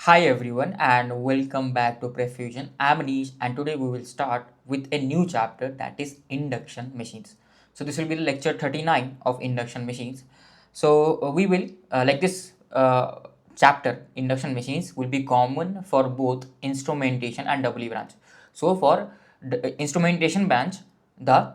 Hi everyone and welcome back to PrepFusion. I'm Anish and today we will start with a new chapter that is induction machines. So this will be the lecture 39 of induction machines. So we will like this chapter induction machines will be common for both instrumentation and doubly branch. So for the instrumentation branch the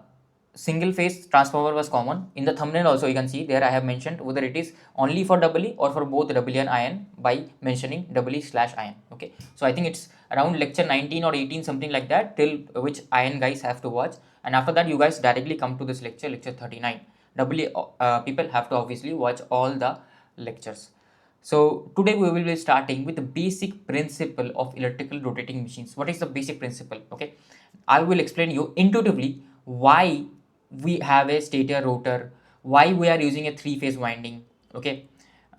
single phase transformer was common. In the thumbnail also you can see there I have mentioned whether it is only for doubly or for both doubly and ion by mentioning doubly slash ion. Okay, so I think it's around lecture 19 or 18 something like that, till which ion guys have to watch, and after that you guys directly come to this lecture 39. Doubly people have to obviously watch all the lectures. So today we will be starting with the basic principle of electrical rotating machines. What is the basic principle? Okay, I will explain you intuitively why we have a stator rotor, why we are using a three-phase winding, okay,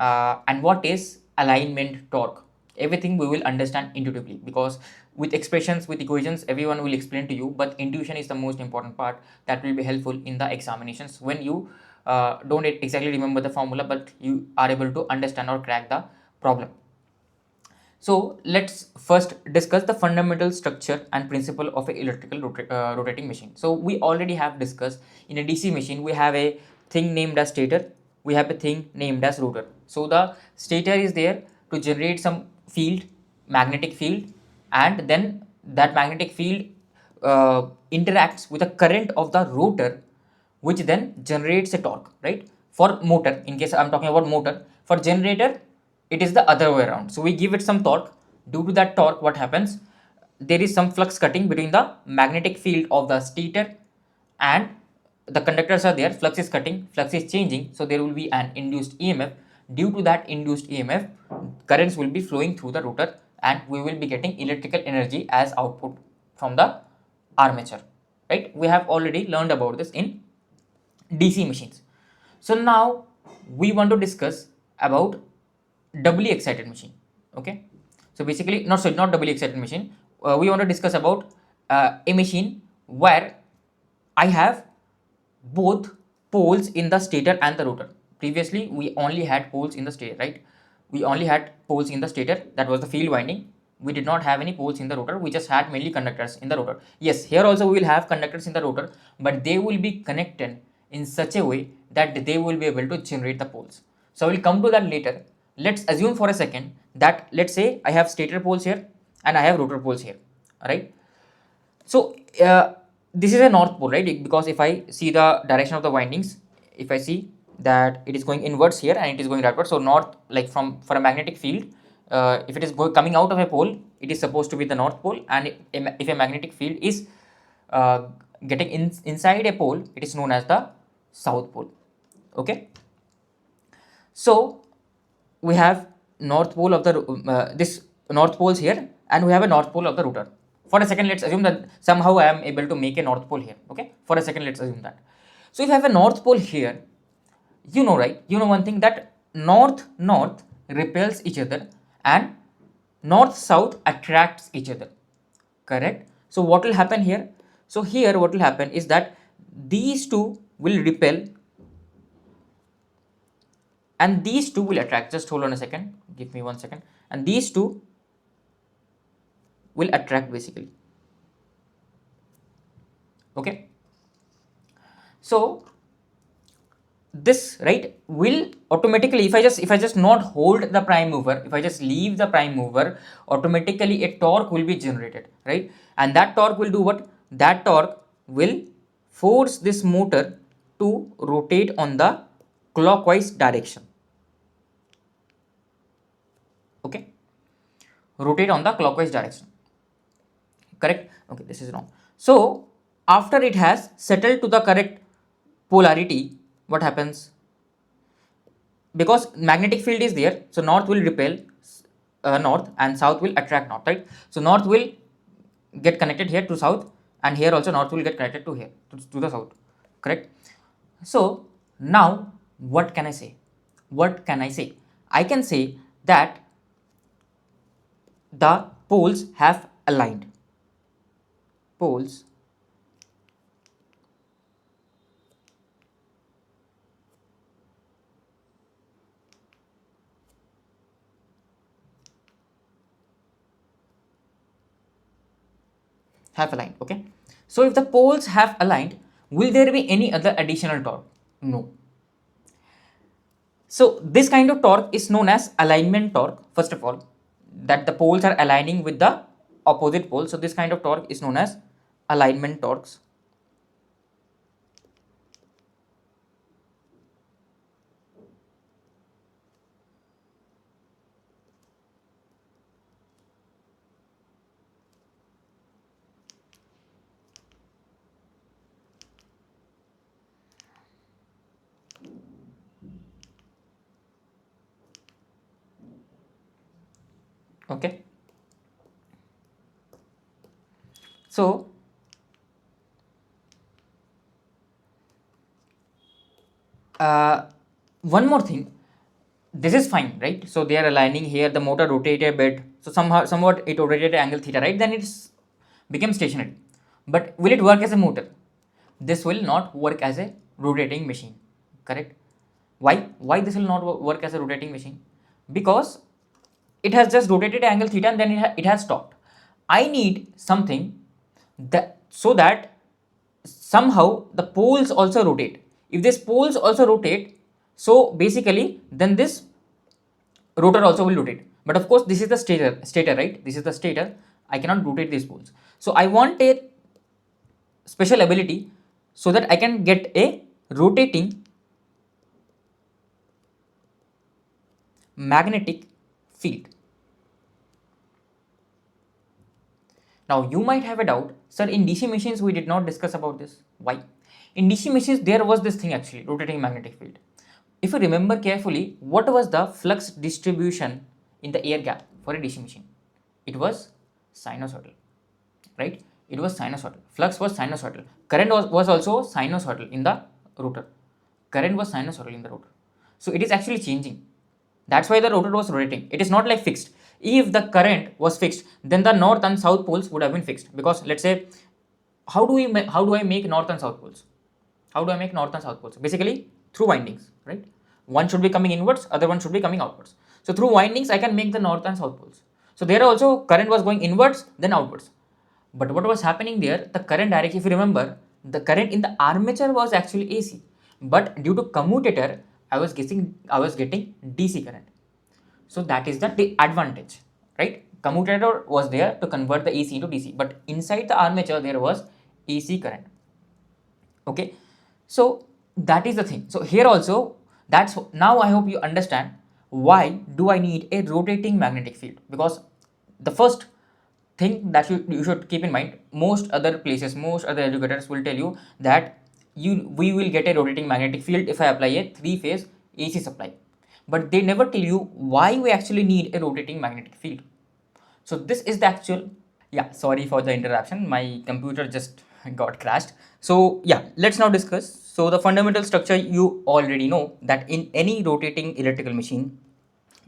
and what is alignment torque. Everything we will understand intuitively, because with expressions, with equations, everyone will explain to you, but intuition is the most important part that will be helpful in the examinations when you don't exactly remember the formula, but you are able to understand or crack the problem. So let's first discuss the fundamental structure and principle of an electrical rotating machine. So we already have discussed in a DC machine we have a thing named as stator, we have a thing named as rotor. So the stator is there to generate some field, magnetic field, and then that magnetic field interacts with the current of the rotor, which then generates a torque, right? For motor, in case I'm talking about motor, for generator it is the other way around. So we give it some torque. Due to that torque, what happens? There is some flux cutting between the magnetic field of the stator and the conductors are there. Flux is cutting, flux is changing, so there will be an induced EMF. Due to that induced EMF, currents will be flowing through the rotor and we will be getting electrical energy as output from the armature, right? We have already learned about this in DC machines. So now we want to discuss about doubly excited machine. Okay, so basically not doubly excited machine. We want to discuss about a machine where I have both poles in the stator and the rotor. Previously we only had poles in the stator, right? We only had poles in the stator, that was the field winding. We did not have any poles in the rotor, we just had mainly conductors in the rotor. Yes, here also we will have conductors in the rotor, but they will be connected in such a way that they will be able to generate the poles. So I will come to that later. Let's assume for a second that, let's say I have stator poles here and I have rotor poles here, right? So this is a north pole, right? Because if I see the direction of the windings, if I see that it is going inwards here and it is going outwards, so north, like from for a magnetic field, if it is coming out of a pole, it is supposed to be the north pole, and if a magnetic field is getting inside a pole, it is known as the south pole. Okay, so we have north pole of the this north poles here, and we have a north pole of the rotor. For a second, let's assume that somehow I am able to make a north pole here. Okay, for a second, let's assume that. So if I have a north pole here, you know, right? You know one thing, that north repels each other and north south attracts each other. Correct. So what will happen here? So here what will happen is that these two will repel and these two will attract. Just hold on a second, give me 1 second, and these two will attract basically. Okay, so this, right, will automatically, if I just not hold the prime mover, if I just leave the prime mover, automatically a torque will be generated, right? And that torque will do what? That torque will force this motor to rotate on the clockwise direction. Okay, rotate on the clockwise direction. Correct. Okay, this is wrong. So after it has settled to the correct polarity, what happens? Because magnetic field is there, so north will repel north and south will attract north, right? So north will get connected here to south, and here also north will get connected to here to the south. Correct. So now what can I say? What can I say? I can say that the poles have aligned. Poles have aligned. Okay, so if the poles have aligned, will there be any other additional torque? No. So this kind of torque is known as alignment torque. First of all, that the poles are aligning with the opposite pole. So this kind of torque is known as alignment torques. Okay, so one more thing, this is fine, right? So they are aligning here, the motor rotated a bit, so somewhat it rotated at angle theta, right? Then it's become stationary. But will it work as a motor? This will not work as a rotating machine, correct? Why this will not work as a rotating machine? Because it has just rotated angle theta and then it has stopped. I need something that so that somehow the poles also rotate. If these poles also rotate, so basically then this rotor also will rotate. But of course this is the stator, right? This is the stator. I cannot rotate these poles. So I want a special ability so that I can get a rotating magnetic field. Now you might have a doubt, sir, in DC machines we did not discuss about this. Why? In DC machines there was this thing actually, rotating magnetic field. If you remember carefully, what was the flux distribution in the air gap for a DC machine? It was sinusoidal, right? It was sinusoidal. Flux was sinusoidal. Current was also sinusoidal in the rotor. Current was sinusoidal in the rotor. So it is actually changing. That's why the rotor was rotating. It is not like fixed. If the current was fixed, then the north and south poles would have been fixed. Because let's say, how do I make north and south poles? How do I make north and south poles? Basically through windings, right? One should be coming inwards, other one should be coming outwards. So through windings, I can make the north and south poles. So there also current was going inwards, then outwards. But what was happening there? The current direction, if you remember, the current in the armature was actually AC. But due to commutator, I was getting DC current. So that is the advantage, right? Commutator was there to convert the AC into DC, but inside the armature there was AC current. Okay, so that is the thing. So here also, that's now I hope you understand why do I need a rotating magnetic field. Because the first thing that you should keep in mind, most other places, most other educators will tell you that we will get a rotating magnetic field if I apply a 3-phase AC supply. But they never tell you why we actually need a rotating magnetic field. So this is the actual, yeah, sorry for the interruption, my computer just got crashed. So yeah, let's now discuss. So the fundamental structure you already know, that in any rotating electrical machine,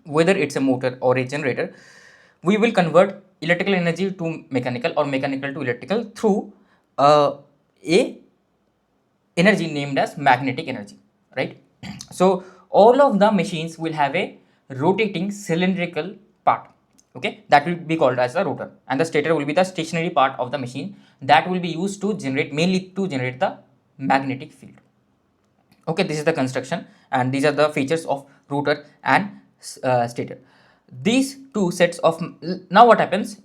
whether it's a motor or a generator, we will convert electrical energy to mechanical or mechanical to electrical through a energy named as magnetic energy, right? So all of the machines will have a rotating cylindrical part, okay, that will be called as a rotor, and the stator will be the stationary part of the machine that will be used to generate, mainly to generate the magnetic field. Okay, this is the construction and these are the features of rotor and stator. These two sets of, now what happens,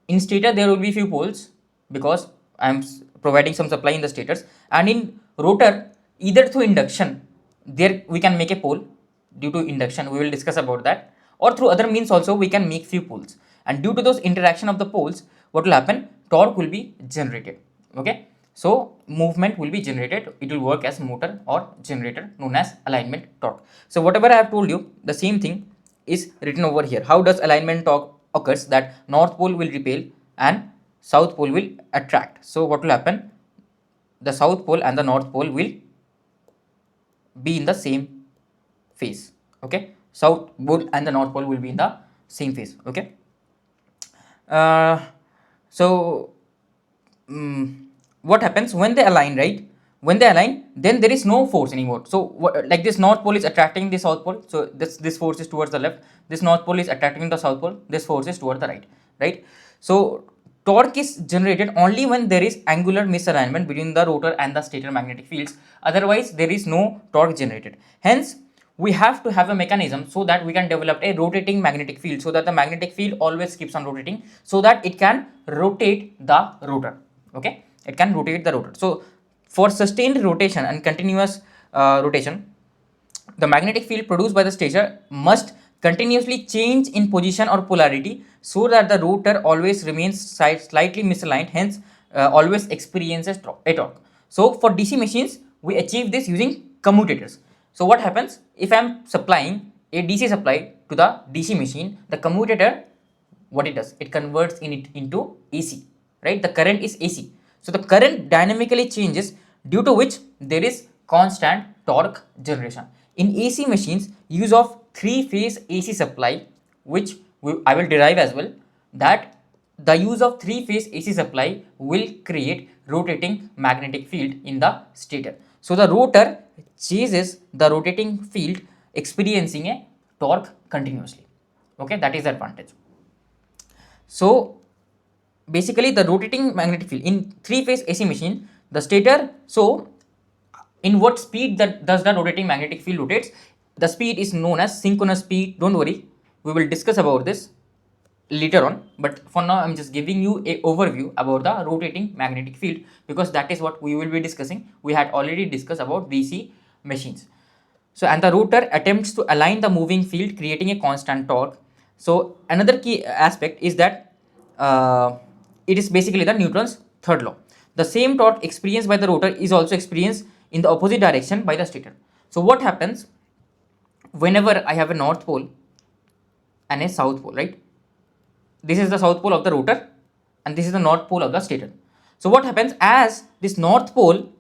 in stator there will be few poles because I am providing some supply in the stators, and in rotor either through induction there we can make a pole due to induction, we will discuss about that, or through other means also we can make few poles, and due to those interaction of the poles, what will happen, torque will be generated. Okay, so movement will be generated, it will work as motor or generator known as alignment torque. So whatever I have told you, the same thing is written over here. How does alignment torque occurs? That north pole will repel and south pole will attract. So what will happen, the south pole and the north pole will be in the same phase. Okay, south pole and the north pole will be in the same phase. Okay, so what happens when they align, right? When they align, then there is no force anymore. So like this north pole is attracting the south pole, so this force is towards the left, this north pole is attracting the south pole, this force is towards the right, right? So torque is generated only when there is angular misalignment between the rotor and the stator magnetic fields. Otherwise, there is no torque generated. Hence, we have to have a mechanism so that we can develop a rotating magnetic field, so that the magnetic field always keeps on rotating, so that it can rotate the rotor. Okay, it can rotate the rotor. So, for sustained rotation and continuous rotation, the magnetic field produced by the stator must continuously change in position or polarity, so that the rotor always remains slightly misaligned, hence always experiences a torque. So for DC machines, we achieve this using commutators. So what happens if I am supplying a DC supply to the DC machine? The commutator, what it does, it converts it into AC, right? The current is AC. So the current dynamically changes, due to which there is constant torque generation. In AC machines, use of three-phase AC supply, which I will derive as well, that the use of three-phase AC supply will create rotating magnetic field in the stator. So the rotor chases the rotating field, experiencing a torque continuously. Okay, that is the advantage. So basically, the rotating magnetic field in three-phase AC machine, the stator, so in what speed that does the rotating magnetic field rotates? The speed is known as synchronous speed. Don't worry, we will discuss about this later on, but for now I'm just giving you a overview about the rotating magnetic field, because that is what we will be discussing. We had already discussed about DC machines. So, and the rotor attempts to align the moving field, creating a constant torque. So another key aspect is that it is basically the Newton's third law. The same torque experienced by the rotor is also experienced in the opposite direction by the stator. So what happens whenever I have a north pole and a south pole, right? This is the south pole of the rotor and this is the north pole of the stator. So what happens, as this north pole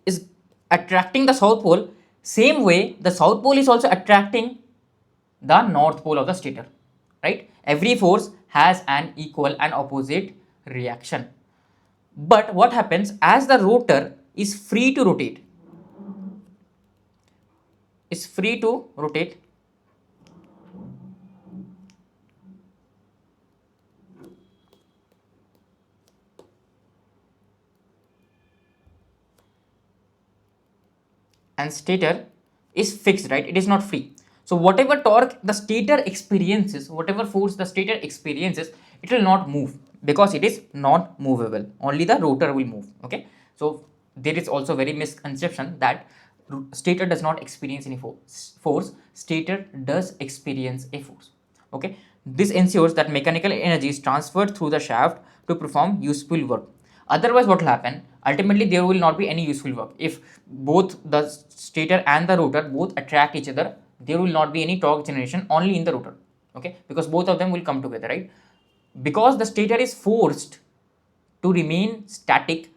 is attracting the south pole, same way the south pole is also attracting the north pole of the stator, right? Every force has an equal and opposite reaction. But what happens, as the rotor is free to rotate, and stator is fixed, right? It is not free. So whatever torque the stator experiences, whatever force the stator experiences, it will not move, because it is not movable. Only the rotor will move. Okay. So there is also very misconception that stator does not experience any force. Stator does experience a force. Okay. This ensures that mechanical energy is transferred through the shaft to perform useful work. Otherwise, what will happen? Ultimately, there will not be any useful work. If both the stator and the rotor both attract each other, there will not be any torque generation only in the rotor. Okay, because both of them will come together, right? Because the stator is forced to remain static,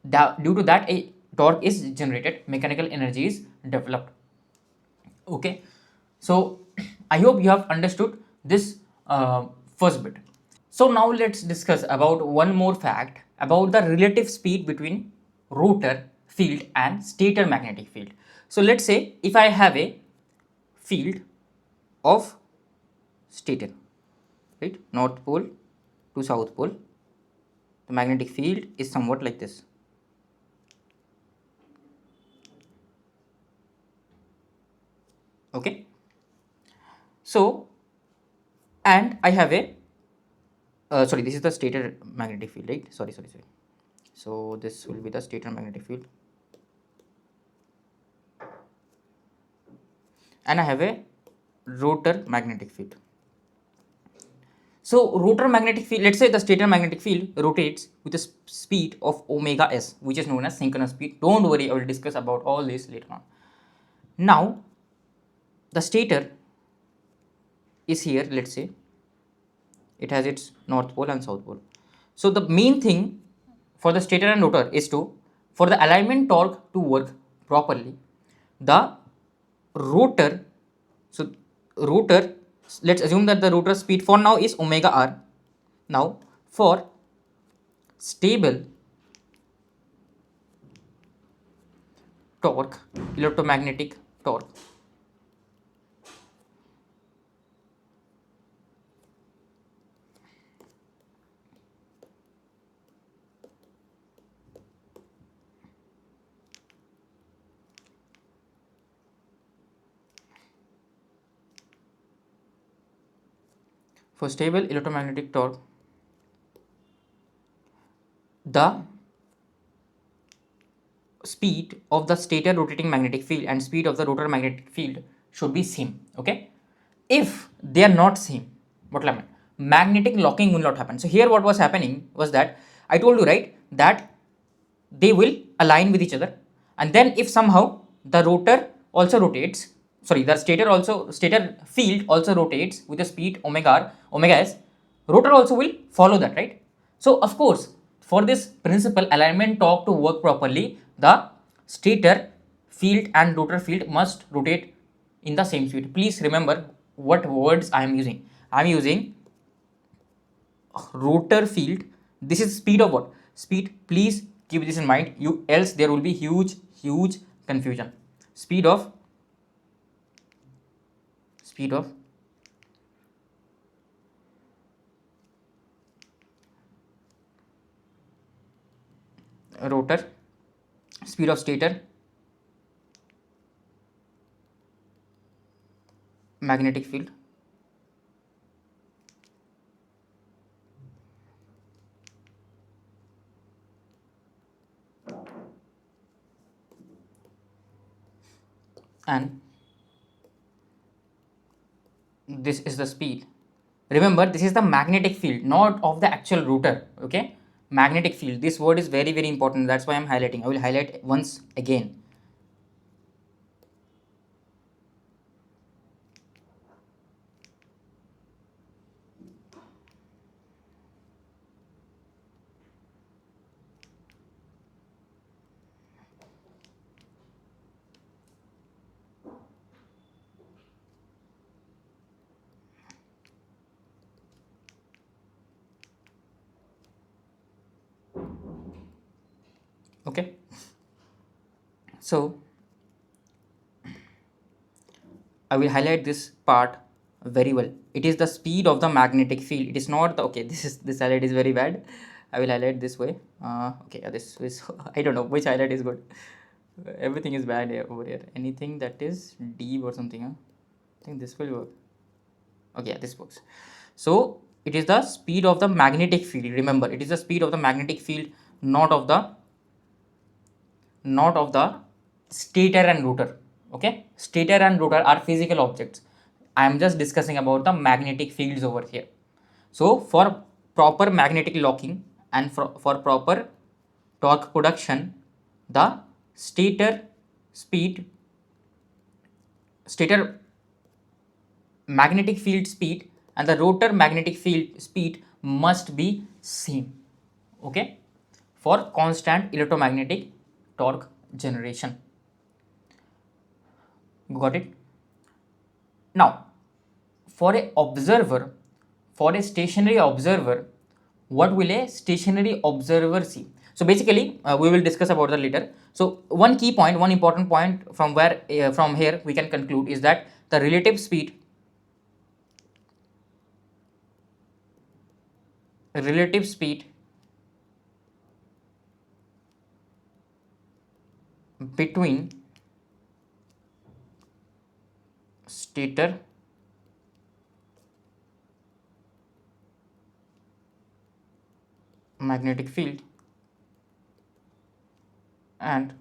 due to that a torque is generated, mechanical energy is developed. Okay, so I hope you have understood this first bit. So now let's discuss about one more fact about the relative speed between rotor field and stator magnetic field. So let's say if I have a field of stator, right, north pole to south pole, the magnetic field is somewhat like this. Okay, so and I have a sorry, this is the stator magnetic field, right? Sorry. So this will be the stator magnetic field, and I have a rotor magnetic field. So rotor magnetic field, let's say the stator magnetic field rotates with a speed of omega s, which is known as synchronous speed. Don't worry, I will discuss about all this later on. Now the stator is here, let's say it has its north pole and south pole. So the main thing for the stator and rotor is to, for the alignment torque to work properly, the rotor, so rotor, let's assume that the rotor speed for now is omega r. Now for stable torque, electromagnetic torque, For stable electromagnetic torque, the speed of the stator rotating magnetic field and speed of the rotor magnetic field should be same. Okay, if they are not same, what will happen? Magnetic locking will not happen. So here what was happening was that I told you, right, that they will align with each other, and then if somehow the rotor also rotates, sorry, the stator field also rotates with the speed omega s, rotor also will follow that, right? So of course, for this principle alignment torque to work properly, the stator field and rotor field must rotate in the same speed. Please remember what words I am using. I am using rotor field. This is speed of what? Speed. Please keep this in mind. You else there will be huge confusion. Speed of rotor, speed of stator, magnetic field, and this is the speed. Remember, this is the magnetic field, not of the actual rotor. Okay, magnetic field. This word is very important. That's why I'm highlighting. I will highlight once again. Okay, so I will highlight this part very well. It is the speed of the magnetic field. It is not the, okay, this highlight is very bad. I will highlight this way. Okay, this is I don't know which highlight is good. Everything is bad here, over here. Anything that is deep or something, huh? I think this will work. Okay, yeah, this works. So it is the speed of the magnetic field. Remember, it is the speed of the magnetic field, not of the stator and rotor. Okay, stator and rotor are physical objects. I am just discussing about the magnetic fields over here. So for proper magnetic locking and for proper torque production, the stator magnetic field speed and the rotor magnetic field speed must be same. Okay, for constant electromagnetic torque generation. Got it? Now, for a stationary observer, what will a stationary observer see? So basically, we will discuss about that later. So one key point, one important point from where from here we can conclude is that the relative speed between stator magnetic field and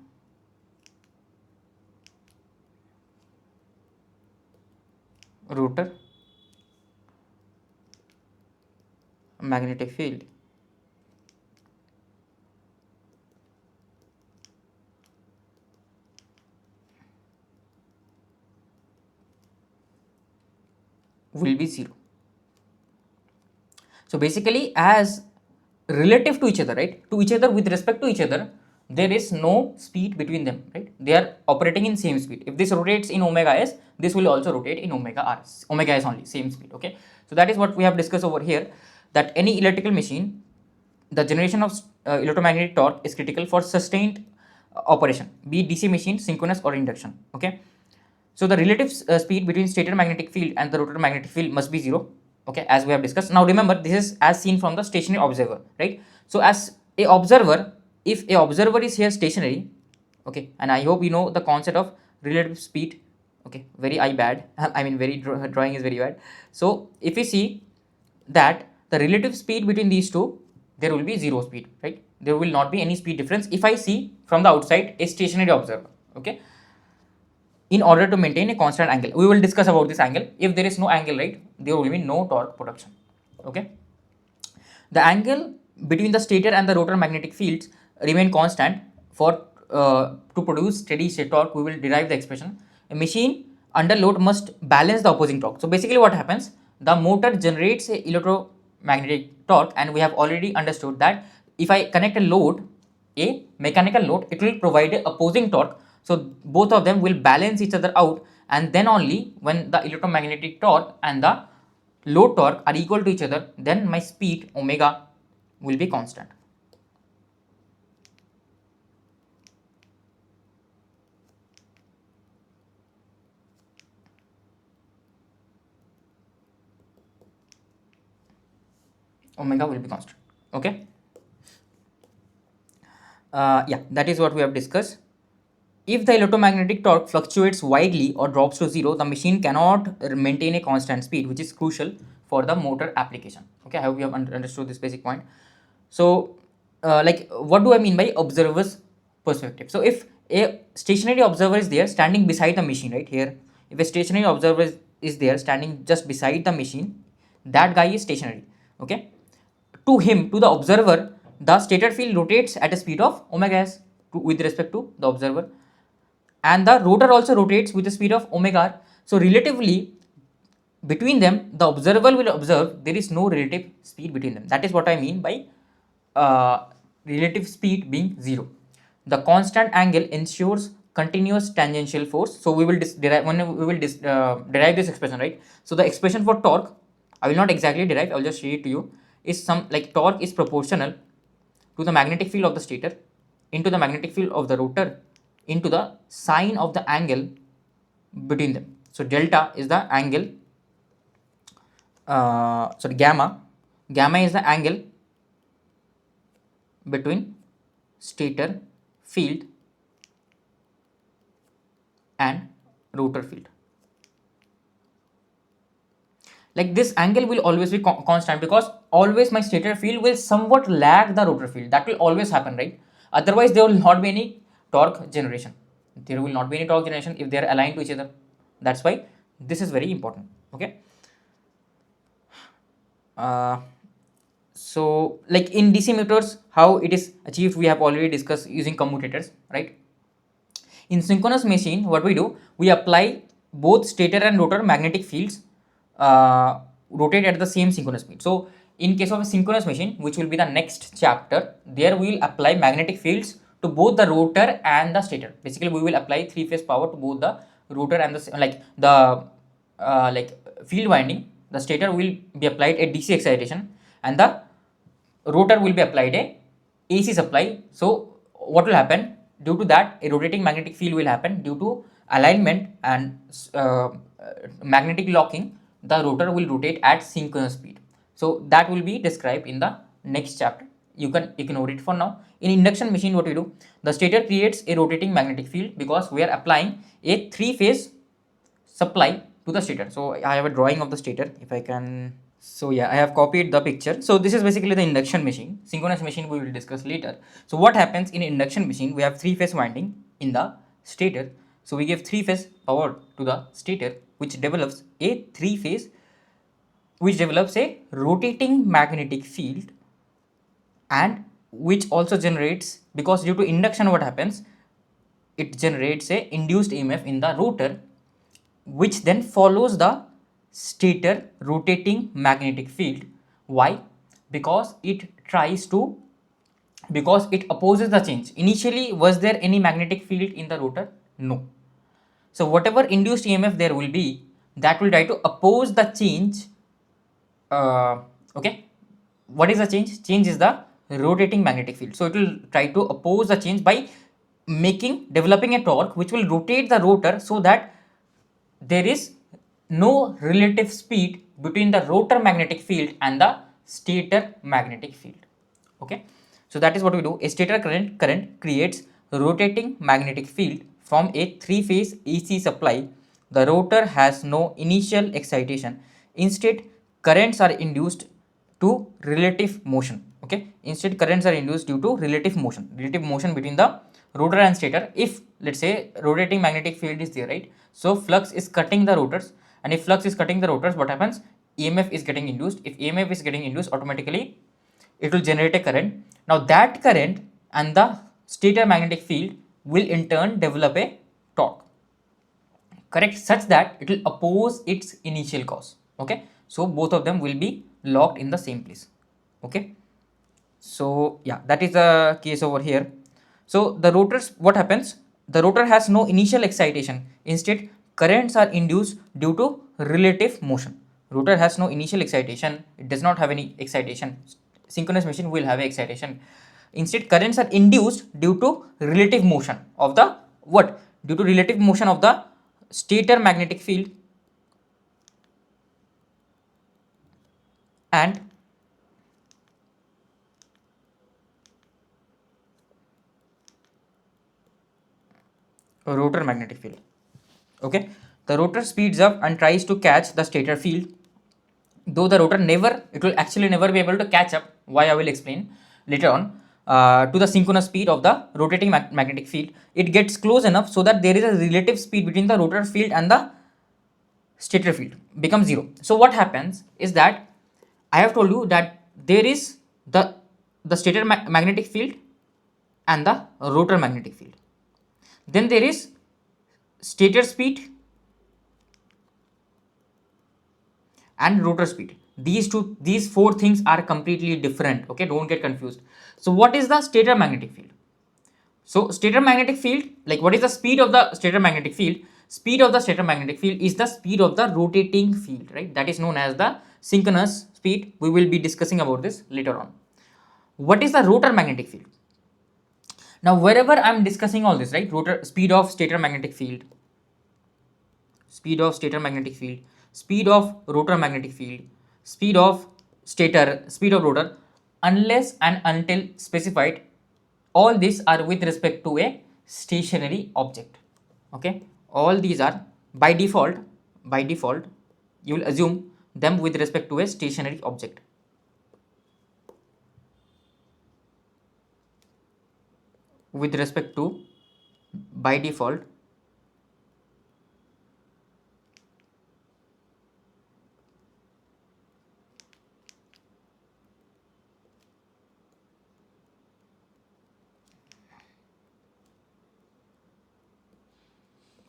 rotor magnetic field will be 0. So basically, as relative to each other, right, to each other, with respect to each other, there is no speed between them, right? They are operating in same speed. If this rotates in omega s, this will also rotate in omega r, omega s only, same speed. Okay, so that is what we have discussed over here, that any electrical machine, the generation of electromagnetic torque is critical for sustained operation, be it DC machine, synchronous or induction. Okay, so the relative speed between stator magnetic field and the rotor magnetic field must be 0. Okay, as we have discussed. Now remember, this is as seen from the stationary observer, right? So as a observer, if a observer is here stationary, okay, and I hope you know the concept of relative speed. Okay, very bad. I mean, very drawing is very bad. So if you see that the relative speed between these two, there will be zero speed, right? There will not be any speed difference if I see from the outside a stationary observer. Okay, in order to maintain a constant angle, we will discuss about this angle. If there is no angle, right, there will be no torque production. Okay, the angle between the stator and the rotor magnetic fields remain constant. For to produce steady state torque, we will derive the expression. A machine under load must balance the opposing torque. So basically what happens, the motor generates a electromagnetic torque, and we have already understood that if I connect a load, a mechanical load, it will provide a opposing torque. So both of them will balance each other out, and then only when the electromagnetic torque and the load torque are equal to each other, then my speed omega will be constant. Omega will be constant. Okay. Yeah, that is what we have discussed. If the electromagnetic torque fluctuates widely or drops to zero, the machine cannot maintain a constant speed, which is crucial for the motor application. Okay, I hope you have understood this basic point. So, like, what do I mean by observer's perspective? So, if a stationary observer is there standing beside the machine, right here, if a stationary observer is there standing just beside the machine, that guy is stationary. Okay, to him, to the observer, the stator field rotates at a speed of omega s with respect to the observer, and the rotor also rotates with the speed of omega r. So relatively between them, the observer will observe there is no relative speed between them. That is what I mean by relative speed being zero. The constant angle ensures continuous tangential force. So we will derive this expression, right? So the expression for torque, I will not exactly derive, I will just show it to you, is some like torque is proportional to the magnetic field of the stator into the magnetic field of the rotor into the sine of the angle between them. So delta is the angle, gamma is the angle between stator field and rotor field. Like this angle will always be constant, because always my stator field will somewhat lag the rotor field. That will always happen, right? Otherwise there will not be any torque generation. There will not be any torque generation if they are aligned to each other. That's why this is very important. Okay. So like in DC motors, how it is achieved, we have already discussed using commutators, right? In synchronous machine, what we do, we apply both stator and rotor magnetic fields rotate at the same synchronous speed. So in case of a synchronous machine, which will be the next chapter, there we will apply magnetic fields to both the rotor and the stator. Basically we will apply three-phase power to both the rotor and the field winding. The stator will be applied a DC excitation, and the rotor will be applied a AC supply. So what will happen, due to that a rotating magnetic field will happen. Due to alignment and magnetic locking, the rotor will rotate at synchronous speed. So that will be described in the next chapter. You can ignore it for now. In induction machine, what we do, the stator creates a rotating magnetic field because we are applying a three-phase supply to the stator. So I have a drawing of the stator, if I can. So yeah, I have copied the picture. So this is basically the induction machine. Synchronous machine we will discuss later. So what happens in induction machine, we have three-phase winding in the stator. So we give three-phase power to the stator, which develops a rotating magnetic field, and which also generates, because due to induction what happens, it generates a induced EMF in the rotor, which then follows the stator rotating magnetic field. Why? Because it opposes the change. Initially, was there any magnetic field in the rotor? No. So whatever induced EMF there will be, that will try to oppose the change. Okay, what is the change? Change is the rotating magnetic field. So it will try to oppose the change by developing a torque which will rotate the rotor, so that there is no relative speed between the rotor magnetic field and the stator magnetic field. Okay, so that is what we do. A stator current creates rotating magnetic field from a three-phase AC supply. The rotor has no initial excitation. Instead, currents are induced to relative motion. Okay, instead currents are induced due to relative motion between the rotor and stator. If let's say rotating magnetic field is there, right? So flux is cutting the rotors, and if flux is cutting the rotors, what happens? EMF is getting induced. If EMF is getting induced, automatically it will generate a current. Now that current and the stator magnetic field will in turn develop a torque, correct, such that it will oppose its initial cause. Okay, so both of them will be locked in the same place. Okay, so yeah, that is the case over here. So the rotors, what happens? The rotor has no initial excitation. Instead, currents are induced due to relative motion. Rotor has no initial excitation. It does not have any excitation. Synchronous machine will have excitation. Instead, currents are induced due to relative motion of the what? Due to relative motion of the stator magnetic field and rotor magnetic field. Okay, the rotor speeds up and tries to catch the stator field, though the rotor it will actually never be able to catch up. Why, I will explain later on. To the synchronous speed of the rotating magnetic field, it gets close enough so that there is a relative speed between the rotor field and the stator field becomes zero. So what happens is that I have told you that there is the stator magnetic field and the rotor magnetic field. Then there is stator speed and rotor speed. These four things are completely different. Okay, don't get confused. So what is the stator magnetic field? So stator magnetic field, like what is the speed of the stator magnetic field? Speed of the stator magnetic field is the speed of the rotating field, right? That is known as the synchronous speed. We will be discussing about this later on. What is the rotor magnetic field? Now wherever I am discussing all this, right? Rotor speed of stator magnetic field, speed of stator magnetic field, speed of rotor magnetic field, speed of stator, speed of rotor, unless and until specified, all these are with respect to a stationary object. Okay, all these are by default you will assume them with respect to a stationary object. With respect to, by default,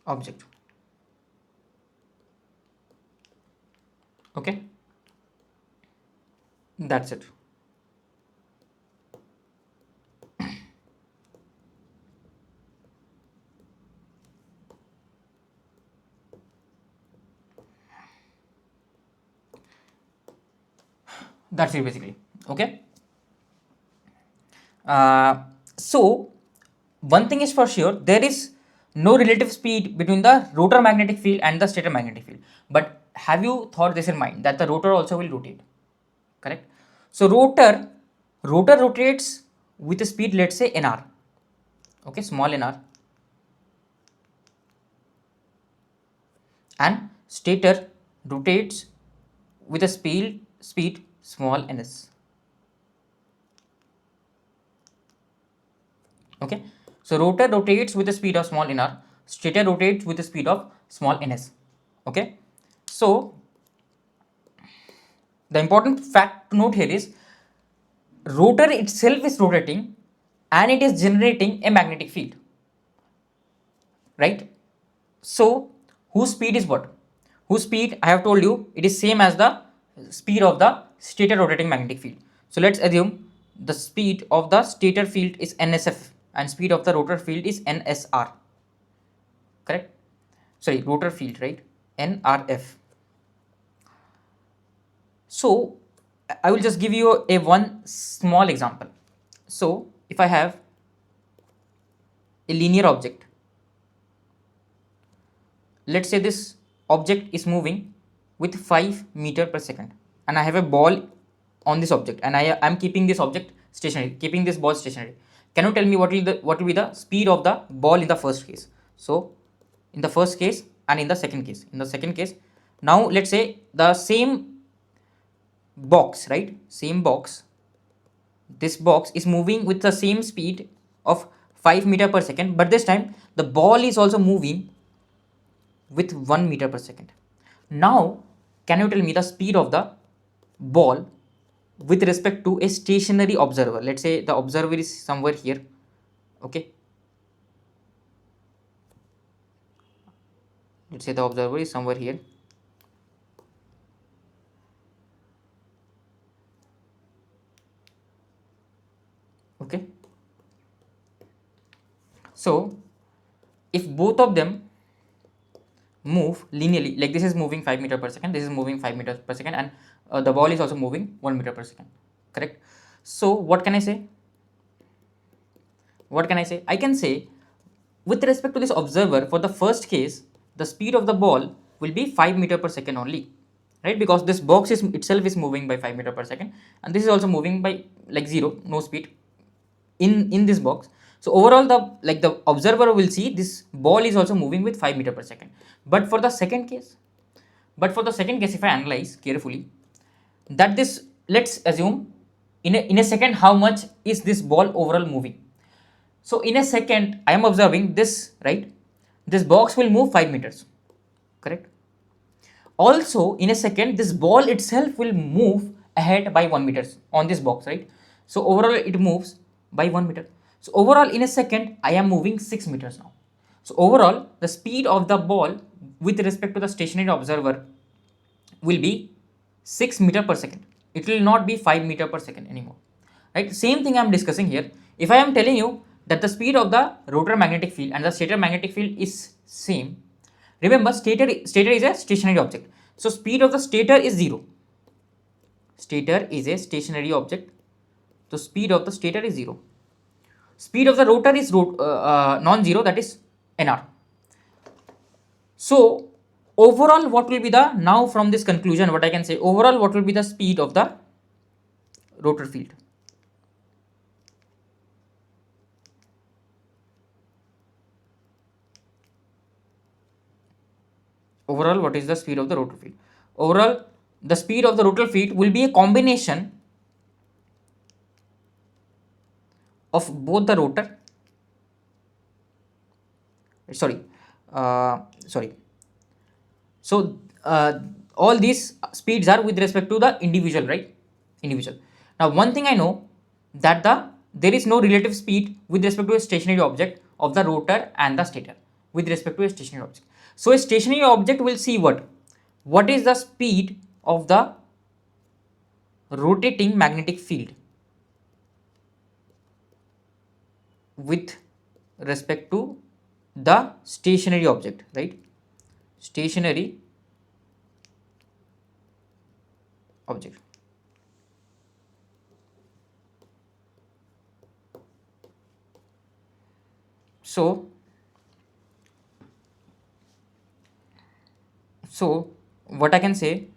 object. Okay, that's it. That's it basically. Okay, so one thing is for sure, there is no relative speed between the rotor magnetic field and the stator magnetic field. But have you thought this in mind that the rotor also will rotate, correct? So rotor rotates with a speed, let's say nr. Okay, small nr, and stator rotates with a speed small ns. Okay, so rotor rotates with the speed of small nr, stator rotates with the speed of small ns. Okay, so the important fact to note here is rotor itself is rotating and it is generating a magnetic field, right? So whose speed is what? Whose speed, I have told you, it is same as the speed of the stator rotating magnetic field. So let's assume the speed of the stator field is nsf and speed of the rotor field is nsr, correct? Sorry, rotor field, right? nrf. So I will just give you a one small example. So if I have a linear object, let's say this object is moving with 5 meter per second, and I have a ball on this object, and I am keeping this object stationary, keeping this ball stationary. Can you tell me what will be the speed of the ball in the first case? So in the first case and in the second case. In the second case, now let's say the same box, right? Same box. This box is moving with the same speed of 5 meter per second, but this time the ball is also moving with 1 meter per second. Now, can you tell me the speed of the ball with respect to a stationary observer? Let's say the observer is somewhere here. Okay. Let's say the observer is somewhere here. Okay. So, if both of them move linearly, like this is moving 5 meter per second, this is moving 5 meters per second, and the ball is also moving 1 meter per second, correct? So what can I say? I can say with respect to this observer, for the first case, the speed of the ball will be 5 meter per second only, right? Because this box is itself is moving by 5 meter per second, and this is also moving by like 0, no speed in this box. So overall, the observer will see this ball is also moving with 5 meter per second. But for the second case, if I analyze carefully, that this, let's assume in a second, how much is this ball overall moving? So in a second, I am observing this, right? This box will move 5 meters, correct? Also in a second, this ball itself will move ahead by 1 meters on this box, right? So overall it moves by 1 meter. So overall in a second, I am moving 6 meters now. So overall, the speed of the ball with respect to the stationary observer will be 6 meter per second. It will not be 5 meter per second anymore, right? Same thing I am discussing here. If I am telling you that the speed of the rotor magnetic field and the stator magnetic field is same, remember stator is a stationary object. So speed of the stator is 0. Stator is a stationary object. So speed of the stator is 0. Speed of the rotor is non-zero, that is nr. So overall, what will be the, now from this conclusion, what I can say, overall what will be the speed of the rotor field? Overall, what is the speed of the rotor field? Overall, the speed of the rotor field will be a combination of both the rotor, sorry, so all these speeds are with respect to the individual, right? Individual. Now one thing I know, that there is no relative speed with respect to a stationary object of the rotor and the stator with respect to a stationary object. So a stationary object will see what is the speed of the rotating magnetic field with respect to the stationary object, right? Stationary object. So what I can say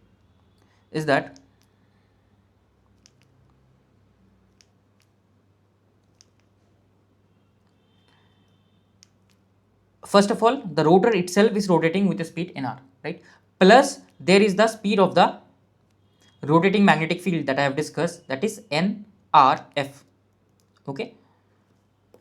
is that first of all, the rotor itself is rotating with a speed nr, right? Plus there is the speed of the rotating magnetic field that I have discussed, that is nrf. Okay,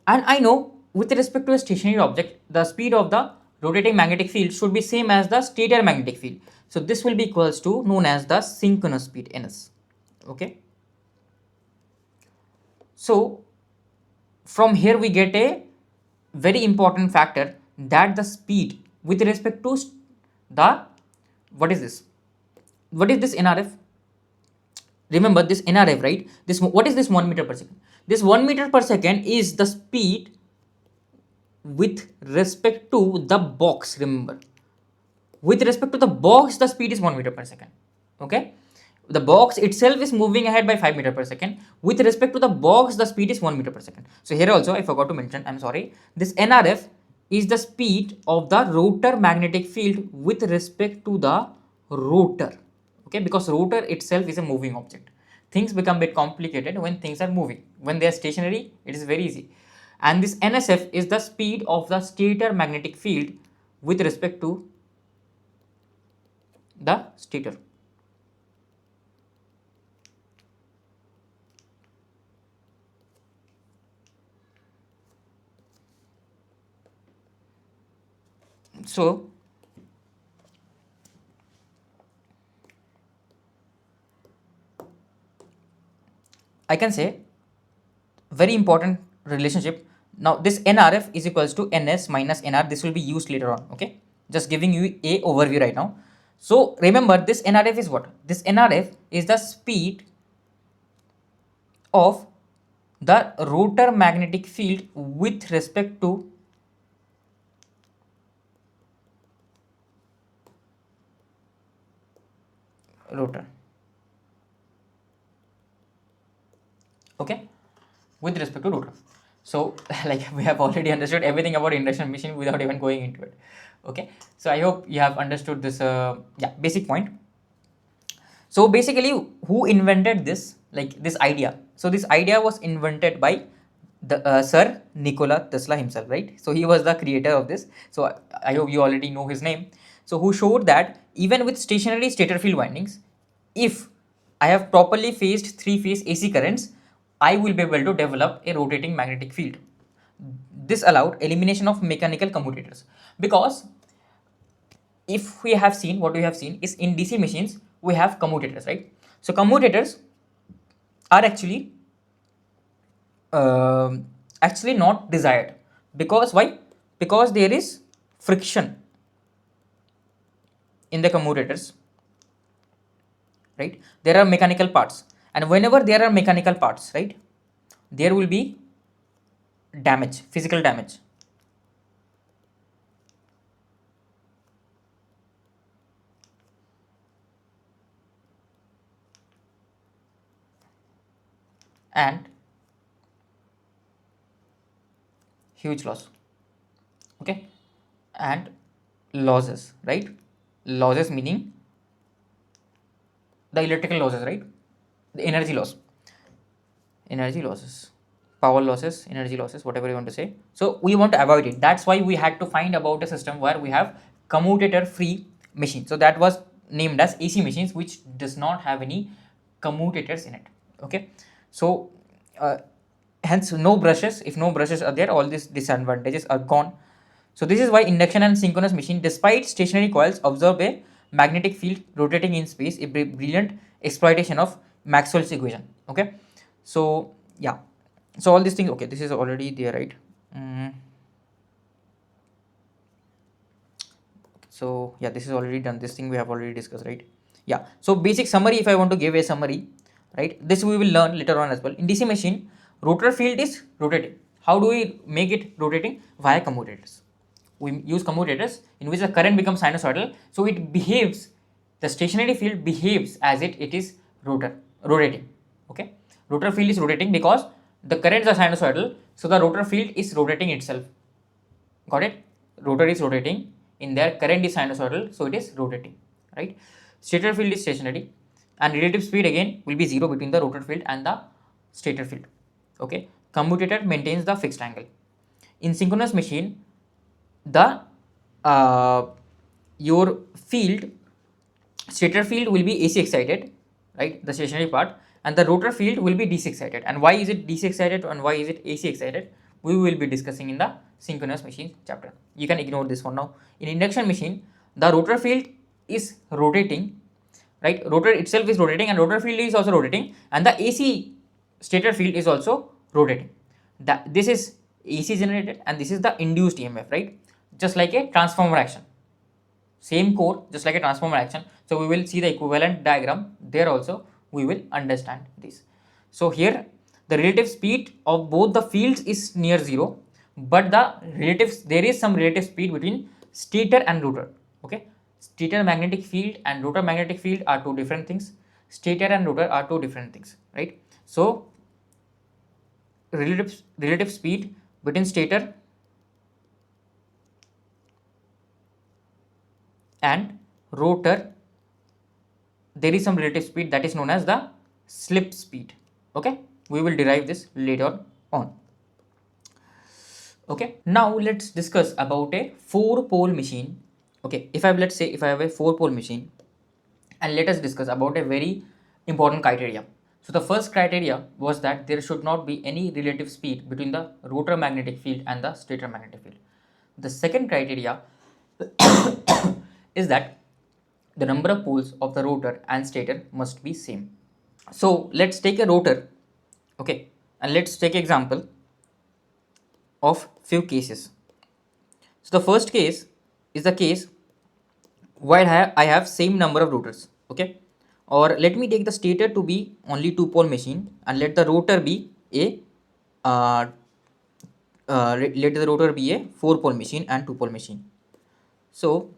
and I know with respect to a stationary object, the speed of the rotating magnetic field should be same as the stator magnetic field. So this will be equals to known as the synchronous speed, ns. Okay, so from here we get a very important factor, that the speed with respect to the, what is this nrf? Remember this nrf, right? This, what is this 1 meter per second? This 1 meter per second is the speed with respect to the box. Remember, with respect to the box, the speed is 1 meter per second. Okay, the box itself is moving ahead by 5 meter per second. With respect to the box, the speed is 1 meter per second. So here also I forgot to mention, I'm sorry, this nrf is the speed of the rotor magnetic field with respect to the rotor. Okay, because rotor itself is a moving object. Things become a bit complicated when things are moving. When they are stationary, it is very easy. And this nsf is the speed of the stator magnetic field with respect to the stator. So I can say very important relationship. Now this NRF is equals to NS minus NR. This will be used later on. Okay, just giving you a overview right now. So remember, this NRF is what? This NRF is the speed of the rotor magnetic field with respect to rotor. Okay, with respect to rotor. So like we have already understood everything about induction machine without even going into it. Okay, so I hope you have understood this yeah, basic point. So basically, who invented this, like this idea? So this idea was invented by the Sir Nikola Tesla himself, right? So he was the creator of this. So I hope you already know his name. So who showed that even with stationary stator field windings, if I have properly phased three-phase AC currents, I will be able to develop a rotating magnetic field. This allowed elimination of mechanical commutators, because if we have seen, what we have seen is in DC machines we have commutators, right? So commutators are actually not desired, because why? Because there is friction in the commutators, right? There are mechanical parts, and whenever there are mechanical parts, right, there will be damage, physical damage. And huge loss. Okay, and losses, right? Losses meaning the electrical losses, right? The energy loss, energy losses, power losses, energy losses, whatever you want to say. So we want to avoid it. That's why we had to find about a system where we have commutator free machine. So that was named as AC machines, which does not have any commutators in it. Okay, so hence no brushes. If no brushes are there, all these disadvantages are gone. So this is why induction and synchronous machine, despite stationary coils, observe a magnetic field rotating in space, a brilliant exploitation of Maxwell's equation. Okay, so yeah, so all these things. Okay, this is already there, right? So yeah, this is already done. This thing we have already discussed, right? Yeah. So basic summary, if I want to give a summary, right? This we will learn later on as well. In DC machine, rotor field is rotating. How do we make it rotating? Via commutators. We use commutators in which the current becomes sinusoidal, so it behaves, the stationary field behaves as it is rotating. Okay, rotor field is rotating because the currents are sinusoidal, so the rotor field is rotating itself. Got it? Rotor is rotating, in there current is sinusoidal, so it is rotating, right? Stator field is stationary, and relative speed again will be 0 between the rotor field and the stator field. Okay, commutator maintains the fixed angle. In synchronous machine, the uh, your field, stator field will be AC excited, right, the stationary part, and the rotor field will be DC excited. And why is it DC excited and why is it AC excited, we will be discussing in the synchronous machine chapter. You can ignore this one now. In induction machine, the rotor field is rotating, right? Rotor itself is rotating and rotor field is also rotating, and the AC stator field is also rotating. That this is AC generated and this is the induced EMF, right? Just like a transformer action. Same code, just like a transformer action. So we will see the equivalent diagram there also. We will understand this. So here the relative speed of both the fields is near 0, but there is some relative speed between stator and rotor. Okay, stator magnetic field and rotor magnetic field are two different things. Stator and rotor are two different things, right? So relative speed between stator and rotor, there is some relative speed that is known as the slip speed. Okay, we will derive this later on. Okay, now let's discuss about a 4-pole machine. Okay, let's say if I have a 4-pole machine, and let us discuss about a very important criteria. So the first criteria was that there should not be any relative speed between the rotor magnetic field and the stator magnetic field. The second criteria is that the number of poles of the rotor and stator must be same. So let's take a rotor, okay, and let's take example of few cases. So the first case is the case while I have same number of rotors, okay, or let me take the stator to be only two pole machine and let the rotor be a uh, let the rotor be a four pole machine and two pole machine. So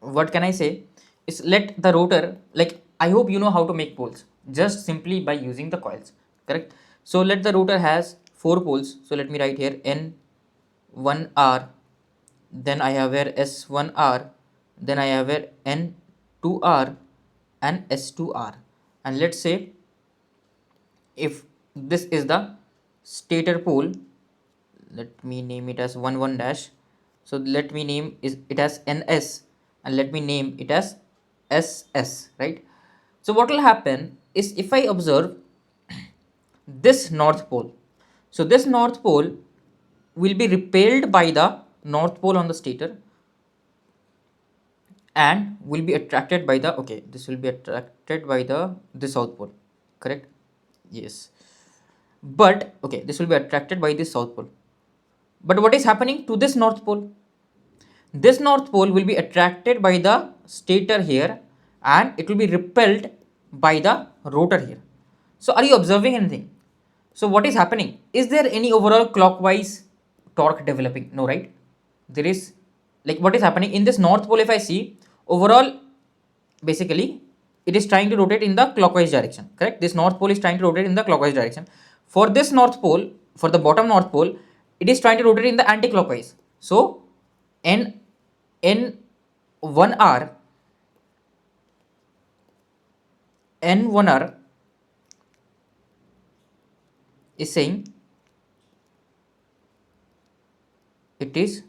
what can I say is, let the rotor, like, I hope you know how to make poles just simply by using the coils, correct? So let the rotor has four poles. So let me write here N1R, then I have here S1R, then I have here N2R and S2R. And let's say if this is the stator pole, let me name it as 1 1 dash. So let me name is it as NS and let me name it as SS, right? So what will happen is, if I observe this north pole, so this north pole will be repelled by the north pole on the stator and will be attracted by the, okay, this will be attracted by the south pole, correct? Yes, but okay, this will be attracted by this south pole. But what is happening to this north pole? This north pole will be attracted by the stator here and it will be repelled by the rotor here. So are you observing anything? So what is happening? Is there any overall clockwise torque developing? No, right? There is, like, what is happening in this north pole, if I see overall, basically it is trying to rotate in the clockwise direction, correct? This north pole is trying to rotate in the clockwise direction. For this north pole, for the bottom north pole, it is trying to rotate in the anti-clockwise. So n n1r n1r is saying it is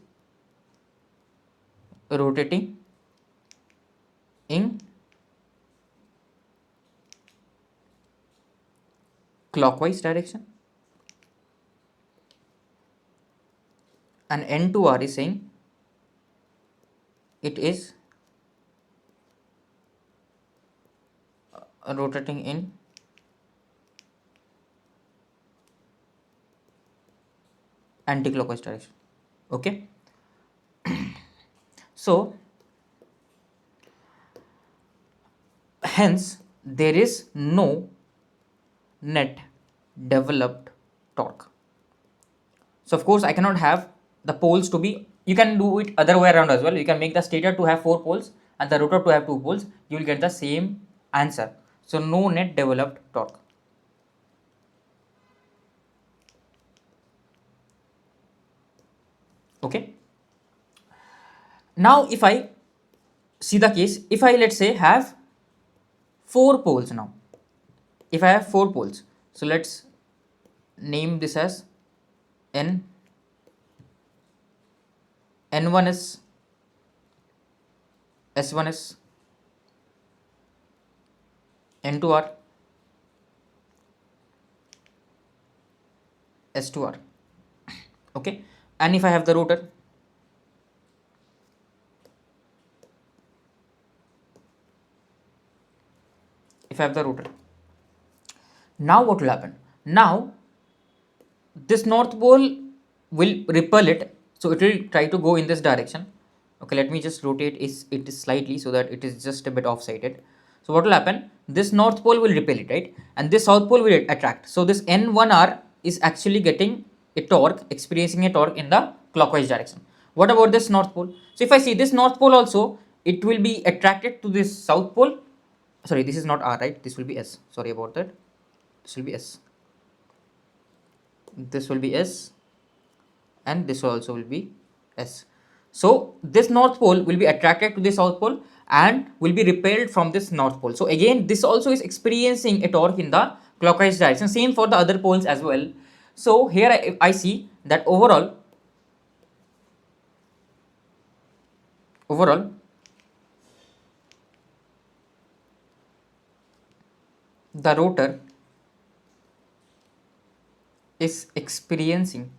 rotating in clockwise direction, and n2r is saying it is rotating in anti-clockwise direction, okay? So hence there is no net developed torque. So of course I cannot have the poles to be, you can do it other way around as well. You can make the stator to have four poles and the rotor to have two poles. You will get the same answer. So no net developed torque. Okay. Now if I see the case, if I, let's say, have four poles now, if I have four poles, so let's name this as n, n1 is s1 is n2r s2r, okay? And if I have the rotor, if I have the rotor, now what will happen? Now this north pole will repel it, so it will try to go in this direction. Okay, let me just rotate it slightly so that it is just a bit off-sided. So what will happen? This north pole will repel it, right? And this south pole will attract. So this N1R is actually getting a torque, experiencing a torque in the clockwise direction. What about this north pole? So if I see this north pole also, it will be attracted to this south pole. Sorry, this is not R, right? This will be S. Sorry about that. This will be S. This will be S, and this also will be S. So this north pole will be attracted to the south pole and will be repelled from this north pole. So again, this also is experiencing a torque in the clockwise direction. Same for the other poles as well. So here I see that overall the rotor is experiencing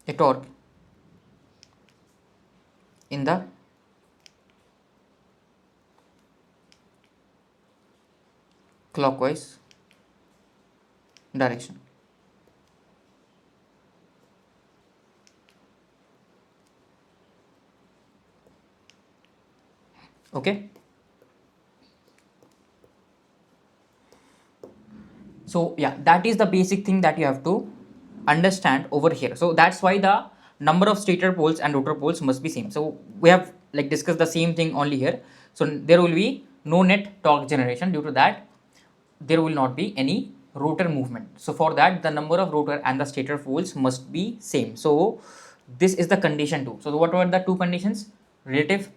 a torque in the clockwise direction. Okay. So yeah, that is the basic thing that you have to understand over here. So that's why the number of stator poles and rotor poles must be same. So we have like discussed the same thing only here. So there will be no net torque generation. Due to that, there will not be any rotor movement. So for that, the number of rotor and the stator poles must be same. So this is the condition 2. So what were the two conditions? Relative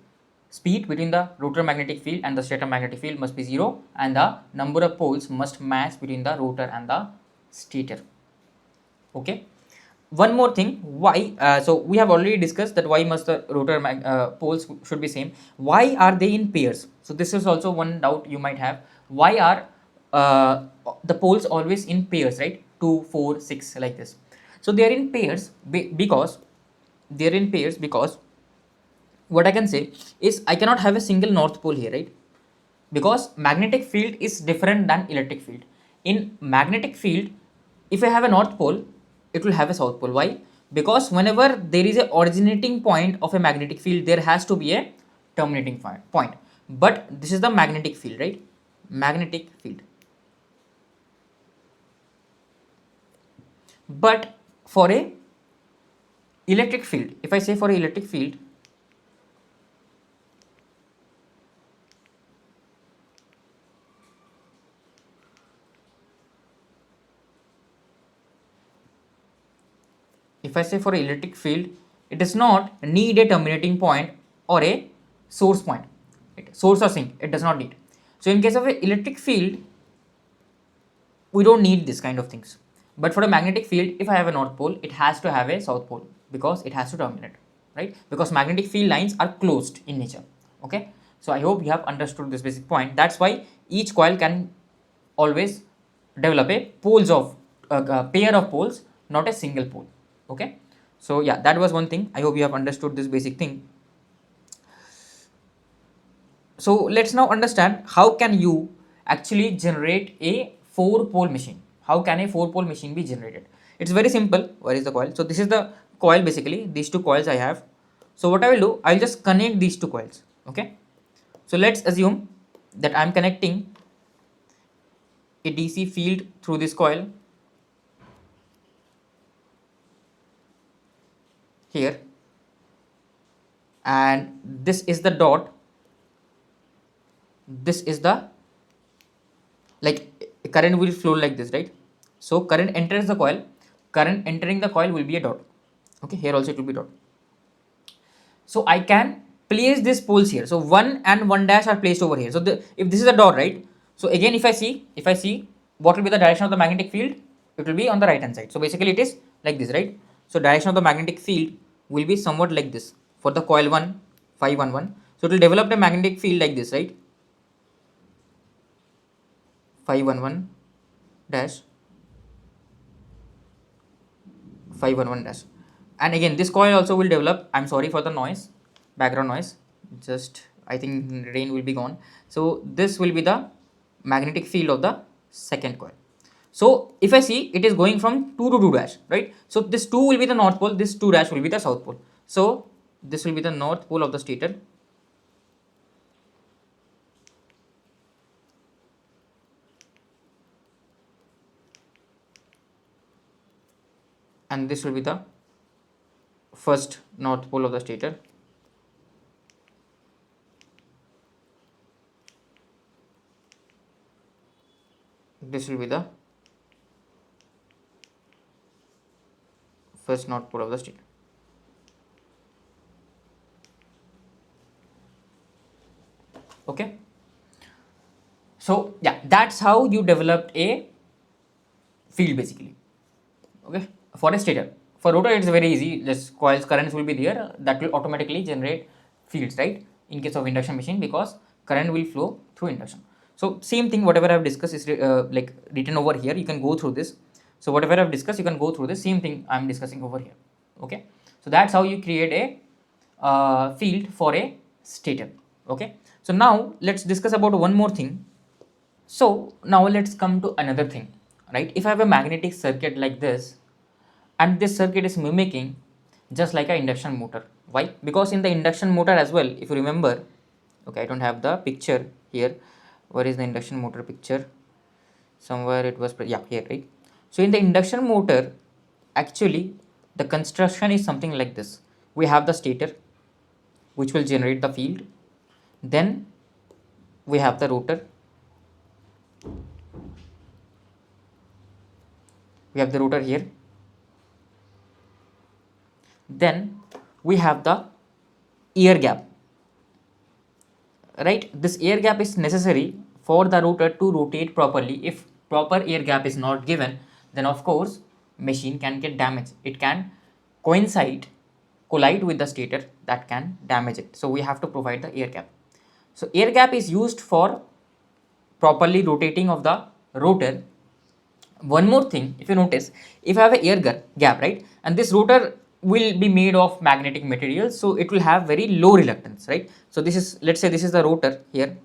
speed between the rotor magnetic field and the stator magnetic field must be 0, and the number of poles must match between the rotor and the stator. Okay. One more thing, why? So we have already discussed that why must the rotor poles should be same. Why are they in pairs? So this is also one doubt you might have. Why are the poles always in pairs, right? 2, 4, 6 like this. So they are in pairs because what I can say is I cannot have a single north pole here, right? Because magnetic field is different than electric field. In magnetic field, if I have a north pole, it will have a south pole. Why? Because whenever there is a originating point of a magnetic field, there has to be a terminating point. But this is the magnetic field, right? Magnetic field. But for a electric field, if I say for a electric field, if I say for an electric field, it does not need a terminating point or a source point. Source or sink, it does not need. So in case of an electric field, we don't need this kind of things. But for a magnetic field, if I have a north pole, it has to have a south pole because it has to terminate, right? Because magnetic field lines are closed in nature. Okay. So I hope you have understood this basic point. That's why each coil can always develop a pair of poles, not a single pole. Okay. So yeah, that was one thing. I hope you have understood this basic thing. So let's now understand how can you actually generate a 4-pole machine. How can a 4-pole machine be generated? It's very simple. Where is the coil? So this is the coil, basically these two coils I have. So what I will do, I'll just connect these two coils. Okay. So let's assume that I'm connecting a DC field through this coil here, and this is the dot, this is the, like, current will flow like this, right? So current enters the coil, current entering the coil will be a dot. Okay, here also it will be dot. So I can place these poles here. So 1 and 1 dash are placed over here. So if this is a dot, right? So again, if I see what will be the direction of the magnetic field, it will be on the right hand side. So basically it is like this, right? So direction of the magnetic field will be somewhat like this for the coil 1, 511. So it will develop a magnetic field like this, right? 511 dash 511 dash. And again, this coil also will develop, I'm sorry for the noise, background noise, just I think rain will be gone. So this will be the magnetic field of the second coil. So if I see, it is going from 2 to 2 dash, right? So this 2 will be the north pole, this 2 dash will be the south pole. So this will be the north pole of the stator, and this will be the first north pole of the stator. This will be the first north pole of the stator. Okay. So yeah, that's how you developed a field basically. Okay, for a stator. For rotor, it's very easy. Just coils, currents will be there, that will automatically generate fields, right? In case of induction machine, because current will flow through induction. So same thing, whatever I've discussed is like written over here. You can go through this. So whatever I've discussed, you can go through the same thing I'm discussing over here. Okay, so that's how you create a field for a stator. Okay, so now let's discuss about one more thing. So now let's come to another thing, right? If I have a magnetic circuit like this, and this circuit is mimicking just like an induction motor. Why? Because in the induction motor as well, if you remember, okay, I don't have the picture here. Where is the induction motor picture? Somewhere it was, yeah, here, right? So in the induction motor, actually the construction is something like this. We have the stator, which will generate the field. Then we have the rotor. We have the rotor here. Then we have the air gap, right? This air gap is necessary for the rotor to rotate properly. If proper air gap is not given, then of course machine can get damaged. It can collide with the stator, that can damage it. So we have to provide the air gap. So air gap is used for properly rotating of the rotor. One more thing, if you notice, if I have a gap, right, and this rotor will be made of magnetic material, so it will have very low reluctance, right? So this is, let's say this is the rotor here,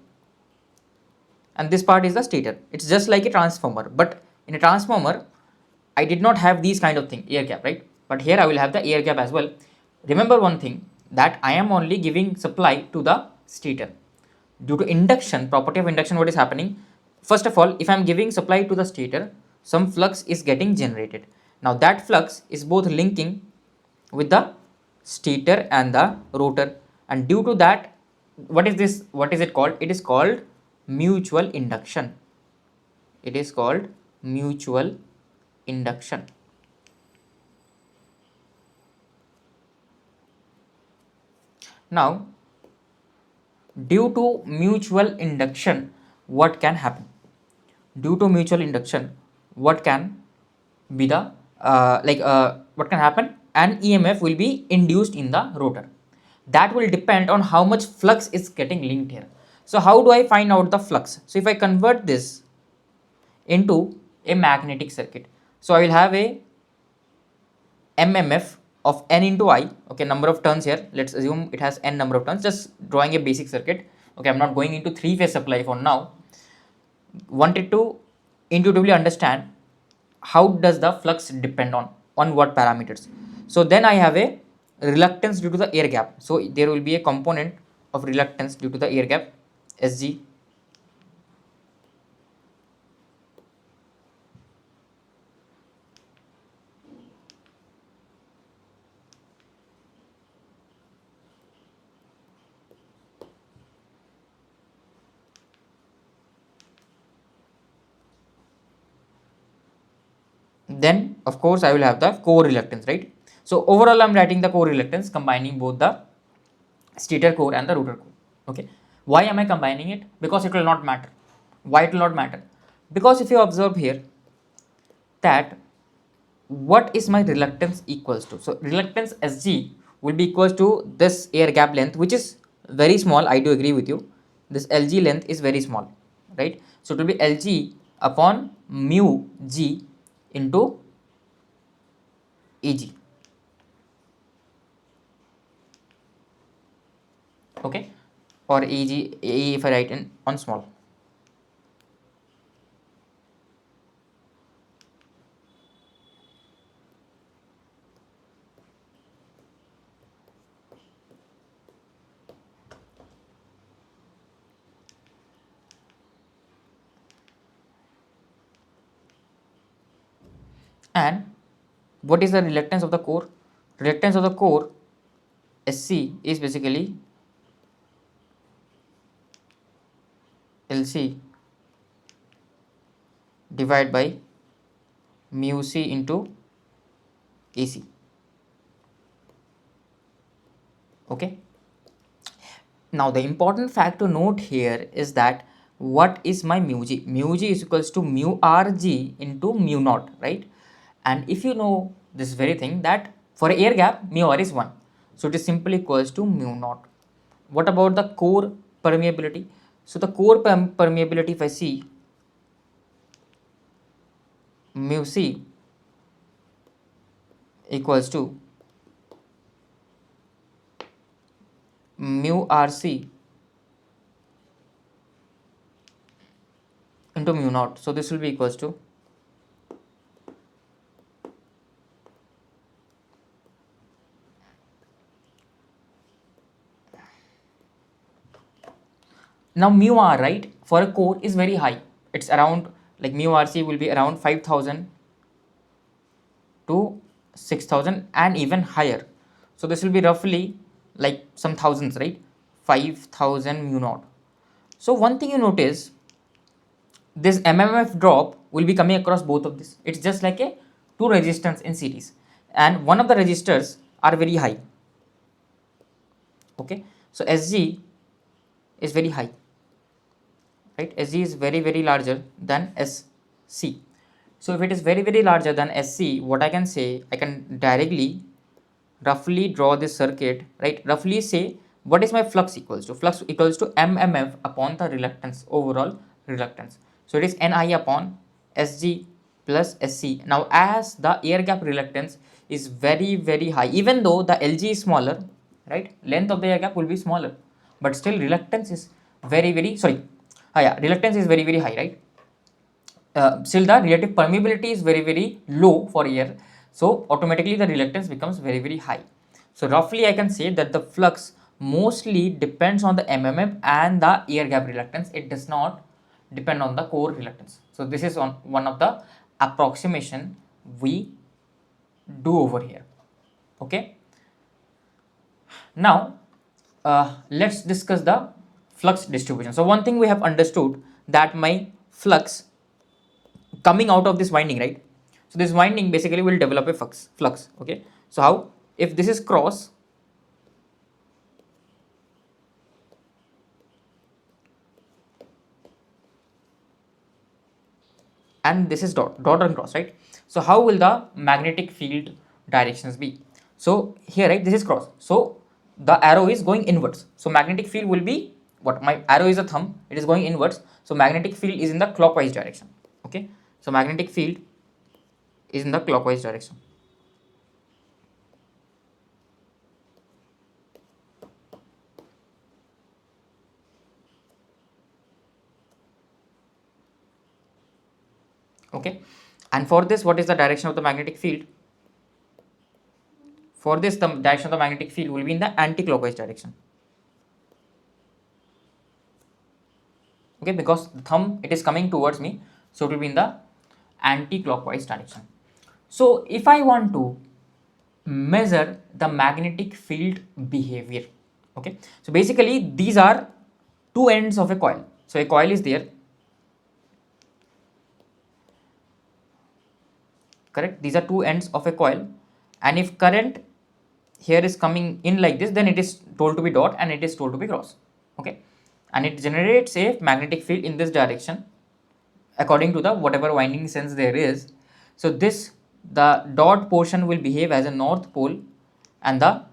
and this part is the stator. It's just like a transformer, but in a transformer I did not have these kind of thing, air gap, right? But here I will have the air gap as well. Remember one thing, that I am only giving supply to the stator. Due to induction, property of induction, what is happening? First of all, if I am giving supply to the stator, some flux is getting generated. Now that flux is both linking with the stator and the rotor, and due to that, what is this? What is it called? It is called mutual induction. It is called mutual induction. Now, due to mutual induction, what can happen? Due to mutual induction, what can be the what can happen? An EMF will be induced in the rotor. That will depend on how much flux is getting linked here. So how do I find out the flux? So if I convert this into a magnetic circuit, so I will have a mmf of n into I. Okay, number of turns here, let's assume it has n number of turns, just drawing a basic circuit. Okay, I'm not going into three-phase supply for now. Wanted to intuitively understand how does the flux depend on what parameters. So then I have a reluctance due to the air gap, so there will be a component of reluctance due to the air gap, Sg. Then of course I will have the core reluctance, right? So overall I'm writing the core reluctance combining both the stator core and the rotor core. Okay, why am I combining it? Because it will not matter. Why it will not matter? Because if you observe here that what is my reluctance equals to, so reluctance Sg will be equals to this air gap length, which is very small. I do agree with you, this Lg length is very small, right? So it will be Lg upon mu g into Eg. Okay, or Eg, if I write in on small. And what is the reluctance of the core? Reluctance of the core Sc is basically Lc divided by mu c into Ac. Okay. Now the important fact to note here is that what is my mu g? Mu g is equals to mu rg into mu naught, right? And if you know this very thing, that for a air gap mu r is 1, so it is simply equals to mu naught. What about the core permeability? So the core permeability, if I see, mu c equals to mu RC into mu naught. So this will be equals to, now mu R, right, for a core is very high. It's around, like mu RC will be around 5000 to 6000 and even higher. So this will be roughly like some thousands, right? 5000 mu naught. So one thing you notice, this mmf drop will be coming across both of this. It's just like a two resistance in series, and one of the resistors are very high. Okay, so Sg is very high, right? Sg is very larger than Sc. So if it is very larger than Sc, what I can say, I can directly roughly draw this circuit, right? Roughly say what is my flux equals to? Flux equals to mmf upon the reluctance, overall reluctance. So it is Ni upon Sg plus Sc. Now as the air gap reluctance is very high, even though the Lg is smaller, right? Length of the air gap will be smaller, but still reluctance is reluctance is very high, right? Still the relative permeability is very low for air, so automatically the reluctance becomes very high. So roughly I can say that the flux mostly depends on the mmf and the air gap reluctance. It does not depend on the core reluctance. So this is on one of the approximation we do over here. Okay, now let's discuss the flux distribution. So one thing we have understood, that my flux coming out of this winding, right? So this winding basically will develop a flux. Okay, so how, if this is cross, and this is dot and cross, right? So how will the magnetic field directions be? So here, right, this is cross, so the arrow is going inwards, so magnetic field will be what? My arrow is a thumb, it is going inwards, so magnetic field is in the clockwise direction. Okay, so magnetic field is in the clockwise direction. Okay, and for this, what is the direction of the magnetic field? For this, the direction of the magnetic field will be in the anti-clockwise direction. Okay, because the thumb, it is coming towards me, so it will be in the anti-clockwise direction. So if I want to measure the magnetic field behavior, okay, so basically these are two ends of a coil. So a coil is there, correct? These are two ends of a coil, and if current here is coming in like this, then it is told to be dot and it is told to be cross. Okay, and it generates a magnetic field in this direction according to the whatever winding sense there is. So this, the dot portion will behave as a north pole and the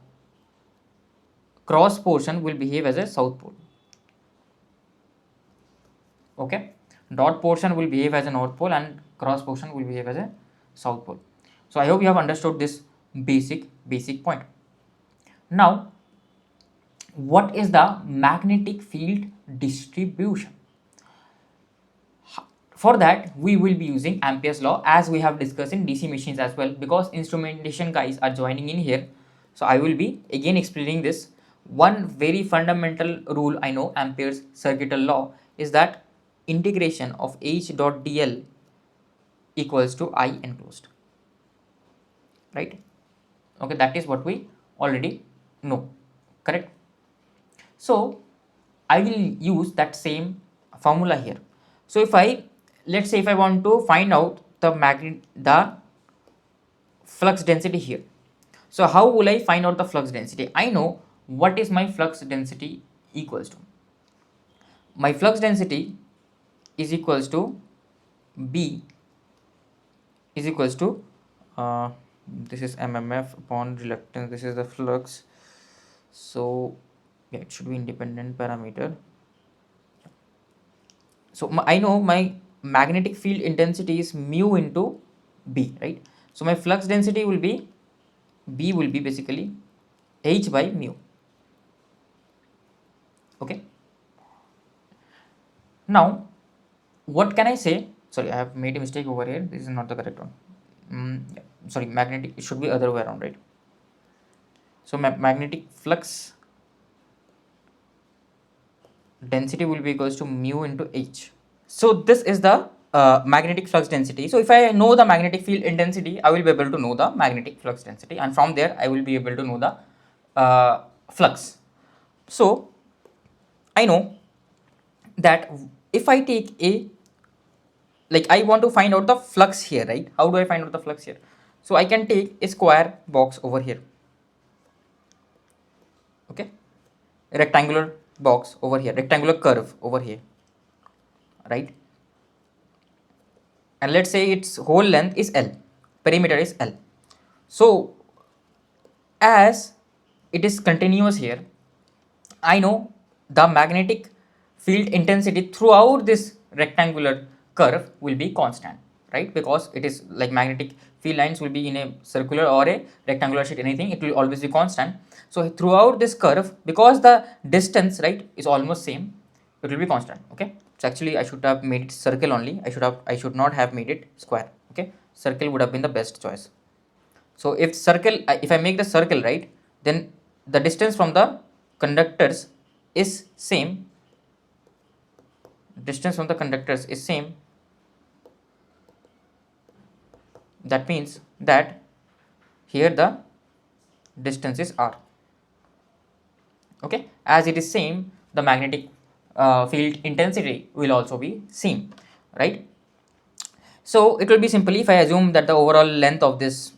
cross portion will behave as a south pole. Okay, dot portion will behave as a north pole and cross portion will behave as a south pole. So I hope you have understood this basic point. Now what is the magnetic field distribution? For that we will be using Ampere's law, as we have discussed in DC machines as well, because instrumentation guys are joining in here. So I will be again explaining this. One very fundamental rule I know, Ampere's circuital law, is that integration of H dot dl equals to I enclosed, right? Okay, that is what we already know, correct? So I will use that same formula here. So if I, let's say if I want to find out the flux density here, so how will I find out the flux density? I know what is my flux density equals to. My flux density is equals to B is equals to this is mmf upon reluctance, this is the flux. So yeah, it should be independent parameter. So I know my magnetic field intensity is mu into B, right? So my flux density will be, B will be basically H by mu. Okay. Now, what can I say? Sorry, I have made a mistake over here. This is not the correct one. Yeah. Sorry, magnetic, it should be other way around, right? So magnetic flux density will be equals to mu into H. So this is the magnetic flux density. So if I know the magnetic field intensity, I will be able to know the magnetic flux density, and from there I will be able to know the flux. So I know that if I take a, like, I want to find out the flux here, right? How do I find out the flux here? So I can take a square box over here, okay, a rectangular box over here, rectangular curve over here, right? And let's say its whole length is L, perimeter is L. So as it is continuous here, I know the magnetic field intensity throughout this rectangular curve will be constant, right? Because it is like magnetic field lines will be in a circular or a rectangular sheet, anything, it will always be constant. So throughout this curve, because the distance, right, is almost same, it will be constant. Okay, so actually I should have made it circle only. I should not have made it square. Okay, circle would have been the best choice. So if circle, if I make the circle, right, then the distance from the conductors is same. Distance from the conductors is same. That means that here the distance is r. Okay, as it is same, the magnetic field intensity will also be same, right? So it will be simply if I assume that the overall length of this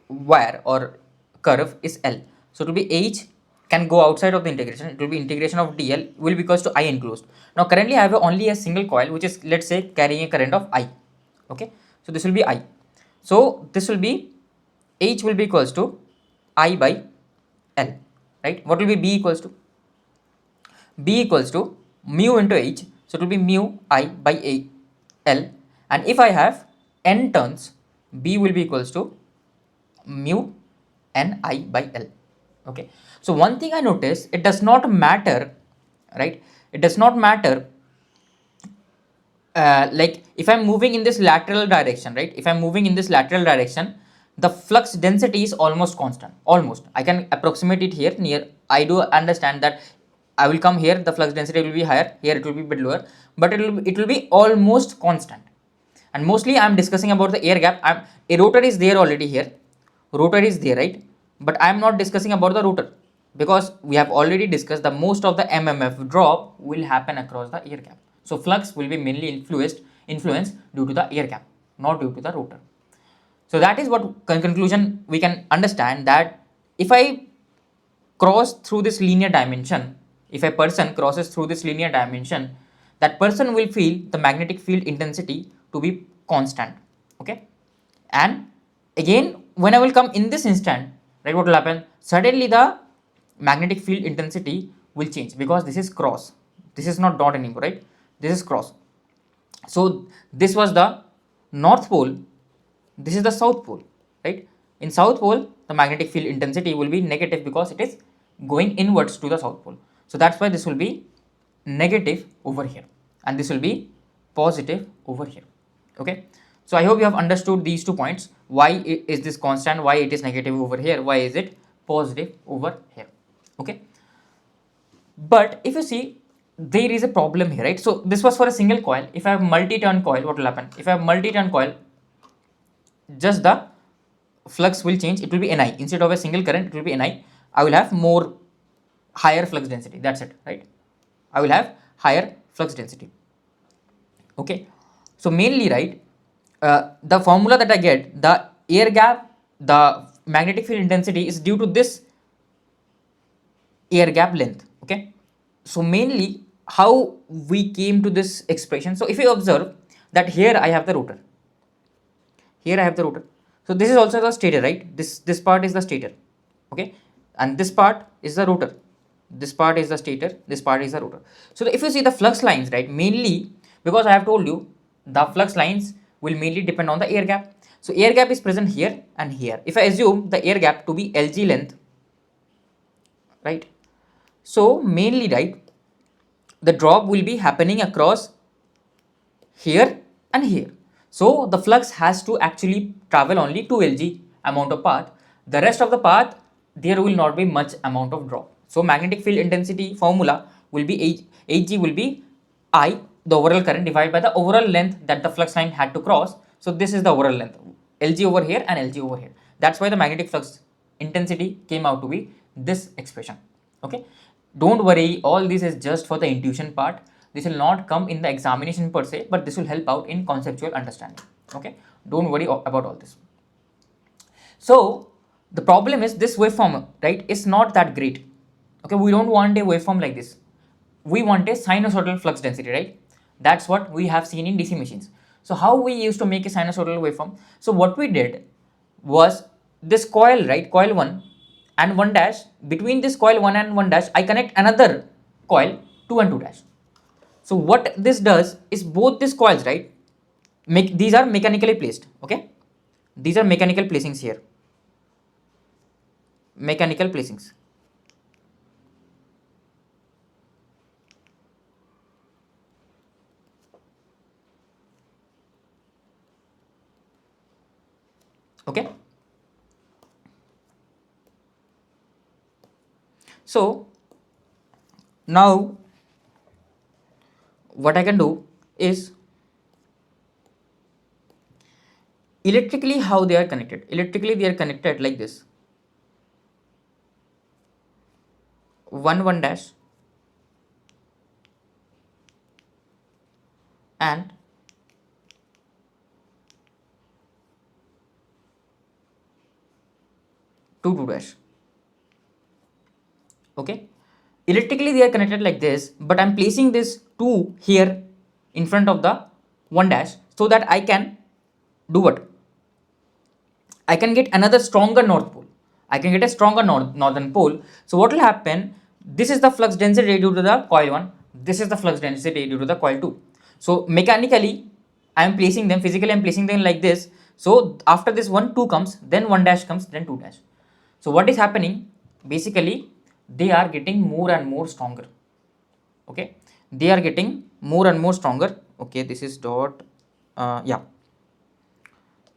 wire or curve is L. So it will be H can go outside of the integration. It will be integration of dl will be equals to I enclosed. Now currently I have only a single coil which is, let's say, carrying a current of I. Okay, so this will be I. So this will be H will be equals to I by L, right? What will be B equals to? B equals to mu into H. So it will be mu I by L, and if I have n turns, B will be equals to mu n I by L. Okay, so one thing I notice, it does not matter, right? It does not matter like if I'm moving in this lateral direction, right? If I'm moving in this lateral direction, the flux density is almost constant. Almost, I can approximate it here near. I do understand that I will come here, the flux density will be higher. Here it will be a bit lower, but it will be almost constant. And mostly I am discussing about the air gap. A rotor is there already here. Rotor is there, right? But I am not discussing about the rotor because we have already discussed the most of the MMF drop will happen across the air gap. So flux will be mainly influenced due to the air gap, not due to the rotor. So that is what conclusion we can understand, that if I cross through this linear dimension, if a person crosses through this linear dimension, that person will feel the magnetic field intensity to be constant. Okay, and again when I will come in this instant, right, what will happen? Suddenly the magnetic field intensity will change because this is cross. This is not dot anymore, right? This is cross. So this was the north pole, this is the south pole, right? In south pole the magnetic field intensity will be negative because it is going inwards to the south pole. So that's why this will be negative over here and this will be positive over here. Okay, so I hope you have understood these 2 points. Why is this constant, why it is negative over here, why is it positive over here? Okay, but if you see, there is a problem here, right? So this was for a single coil. If I have multi-turn coil, what will happen? If I have multi-turn coil, just the flux will change. It will be Ni. Instead of a single current, it will be Ni. I will have more higher flux density. That's it, right? I will have higher flux density. Okay, so mainly, right, the formula that I get, the air gap, the magnetic field intensity is due to this air gap length. Okay, so mainly how we came to this expression. So if you observe that here I have the rotor, here I have the rotor. So this is also the stator, right? This part is the stator. Okay, and this part is the rotor. This part is the stator, this part is the rotor. So if you see the flux lines, right, mainly because I have told you the flux lines will mainly depend on the air gap. So air gap is present here and here. If I assume the air gap to be Lg length, right, so mainly, right, the drop will be happening across here and here. So the flux has to actually travel only 2 lg amount of path. The rest of the path, there will not be much amount of drop. So magnetic field intensity formula will be Hg will be I, the overall current, divided by the overall length that the flux line had to cross. So this is the overall length, Lg over here and Lg over here. That's why the magnetic flux intensity came out to be this expression. Okay, don't worry, all this is just for the intuition part. This will not come in the examination per se, but this will help out in conceptual understanding. Okay, don't worry about all this. So the problem is this waveform, right, is not that great. Okay, we don't want a waveform like this. We want a sinusoidal flux density, right? That's what we have seen in DC machines. So how we used to make a sinusoidal waveform? So what we did was this coil, right, coil 1 and 1 dash, between this coil 1 and 1 dash I connect another coil 2 and 2 dash. So what this does is both these coils, right, these are mechanically placed. Okay, these are mechanical placings here, mechanical placings. Okay, so now what I can do is electrically how they are connected. Electrically they are connected like this: 1 dash and 2 dash. Okay, electrically they are connected like this, but I'm placing this 2 here in front of the 1 dash so that I can do what? I can get another stronger north pole. I can get a stronger northern pole. So what will happen? This is the flux density due to the coil 1. This is the flux density due to the coil 2. So mechanically, I am placing them, physically I am placing them like this. So after this 1, 2 comes, then 1 dash comes, then 2 dash. So what is happening? Basically, they are getting more and more stronger. Okay, they are getting more and more stronger. Okay, this is dot, yeah.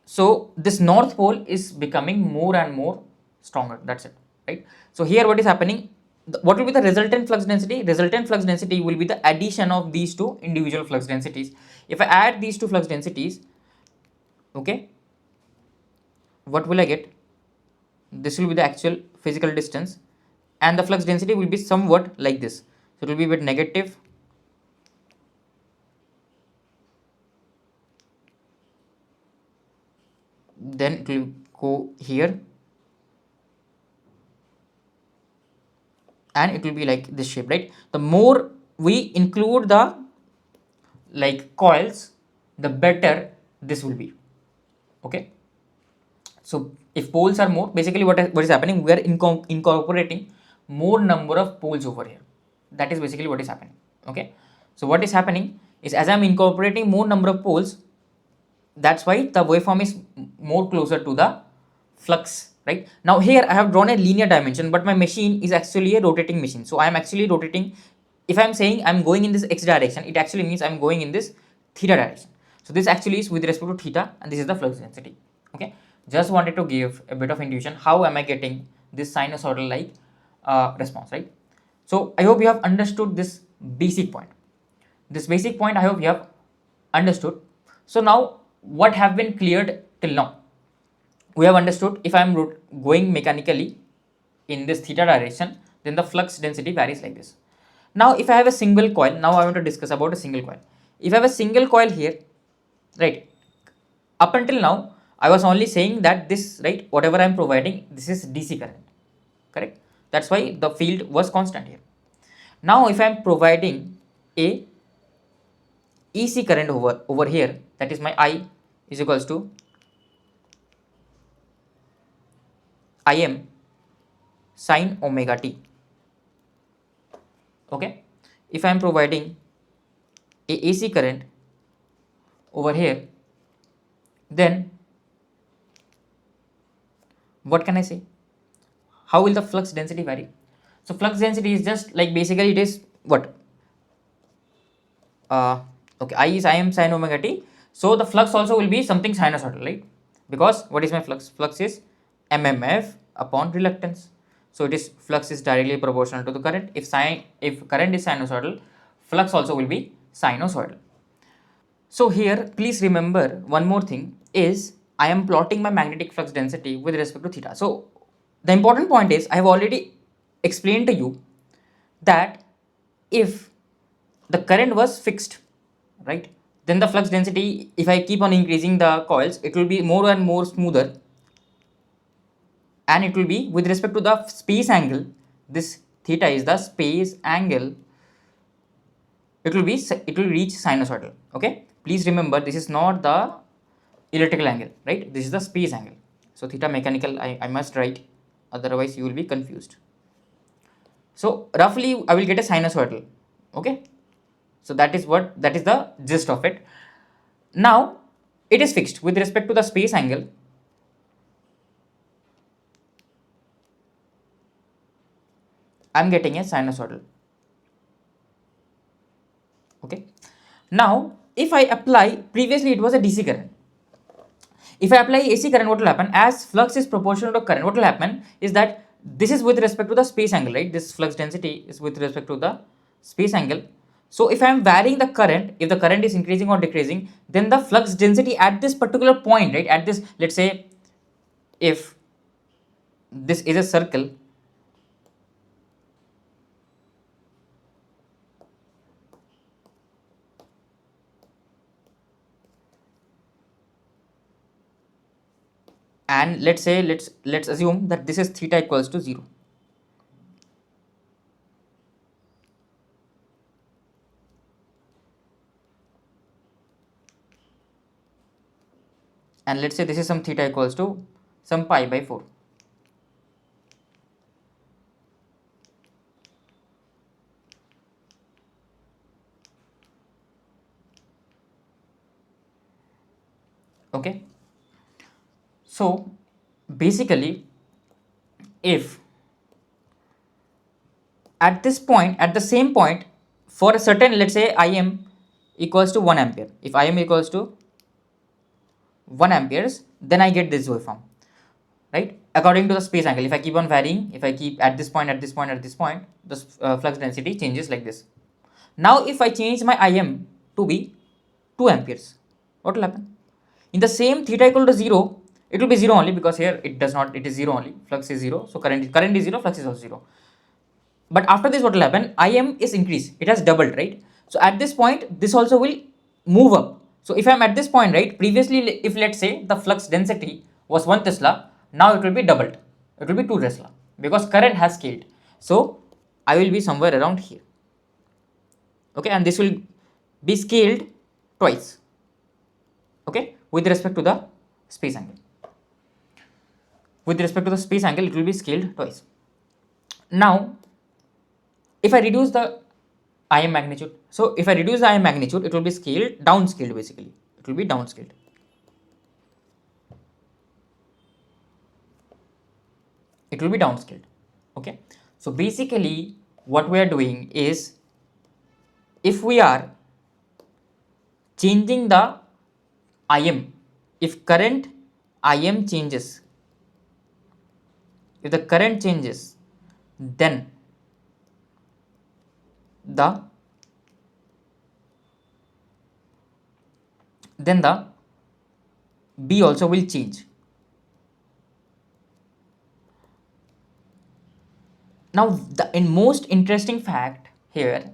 So this north pole is becoming more and more stronger. That's it, right? So here what is happening? What will be the resultant flux density? Resultant flux density will be the addition of these two individual flux densities. If I add these two flux densities, okay, what will I get? This will be the actual physical distance, and the flux density will be somewhat like this. So it will be a bit negative, then it will go here, and it will be like this shape, right? The more we include the like coils, the better this will be. Okay, so if poles are more, basically what is happening, we are incorporating more number of poles over here. That is basically what is happening. Okay, so what is happening is, as I'm incorporating more number of poles, that's why the waveform is more closer to the flux. Right now here I have drawn a linear dimension, but my machine is actually a rotating machine. So I am actually rotating. If I'm saying I'm going in this x direction, it actually means I'm going in this theta direction. So this actually is with respect to theta, and this is the flux density. Okay, just wanted to give a bit of intuition how am I getting this sinusoidal like response, right? So I hope you have understood this basic point. This basic point I hope you have understood. So now what have been cleared till now? We have understood if I am going mechanically in this theta direction, then the flux density varies like this. Now if I have a single coil, now I want to discuss about a single coil. If I have a single coil here, right, up until now I was only saying that this, right, whatever I am providing, this is DC current, correct? That's why the field was constant here. Now if I am providing a EC current over here, that is my I is equals to Im sin omega t. Okay, if I am providing a AC current over here, then what can I say? How will the flux density vary? So flux density is just like, basically it is what? Okay, I is Im sin omega t. So the flux also will be something sinusoidal, right? Because what is my flux? Flux is mmf upon reluctance. So it is flux is directly proportional to the current. If current is sinusoidal, flux also will be sinusoidal. So here please remember one more thing is I am plotting my magnetic flux density with respect to theta. So the important point is I have already explained to you that if the current was fixed, right, then the flux density, if I keep on increasing the coils, it will be more and more smoother, and it will be with respect to the space angle. This theta is the space angle. It will reach sinusoidal. Okay, please remember this is not the electrical angle, right? This is the space angle. So theta mechanical I must write, otherwise you will be confused. So roughly I will get a sinusoidal. Okay, so that is the gist of it. Now it is fixed with respect to the space angle. I'm getting a sinusoidal. Okay, now if I apply, previously it was a DC current. If I apply AC current, what will happen? As flux is proportional to current, what will happen is that this is with respect to the space angle, right? This flux density is with respect to the space angle. So if I am varying the current, if the current is increasing or decreasing, then the flux density at this particular point, right? At this, let's say, if this is a circle, and let's say let's assume that this is theta equals to 0. And let's say this is some theta equals to some pi by 4. Okay, so basically if at this point, at the same point, for a certain, let's say Im equals to 1 ampere, if Im equals to 1 amperes, then I get this waveform, right? According to the space angle, if I keep on varying, if I keep at this point, at this point, at this point, the flux density changes like this. Now if I change my Im to be 2 amperes, what will happen? In the same theta equal to 0, it will be 0 only, because here it does not, it is 0 only, flux is 0, so current is 0, flux is also 0. But after this, what will happen? Im is increased, it has doubled, right? So at this point, this also will move up. So if I'm at this point, right, previously if let's say the flux density was 1 tesla, now it will be doubled, it will be 2 tesla, because current has scaled. So I will be somewhere around here. Okay, and this will be scaled twice. Okay, with respect to the space angle, with respect to the space angle, it will be scaled twice. Now if I reduce the Im magnitude, so if I reduce the Im magnitude, it will be scaled, downscaled basically. It will be downscaled. It will be downscaled. Okay. So basically what we are doing is, if we are changing the Im, if current Im changes, if the current changes, then the B also will change. Now the most interesting fact here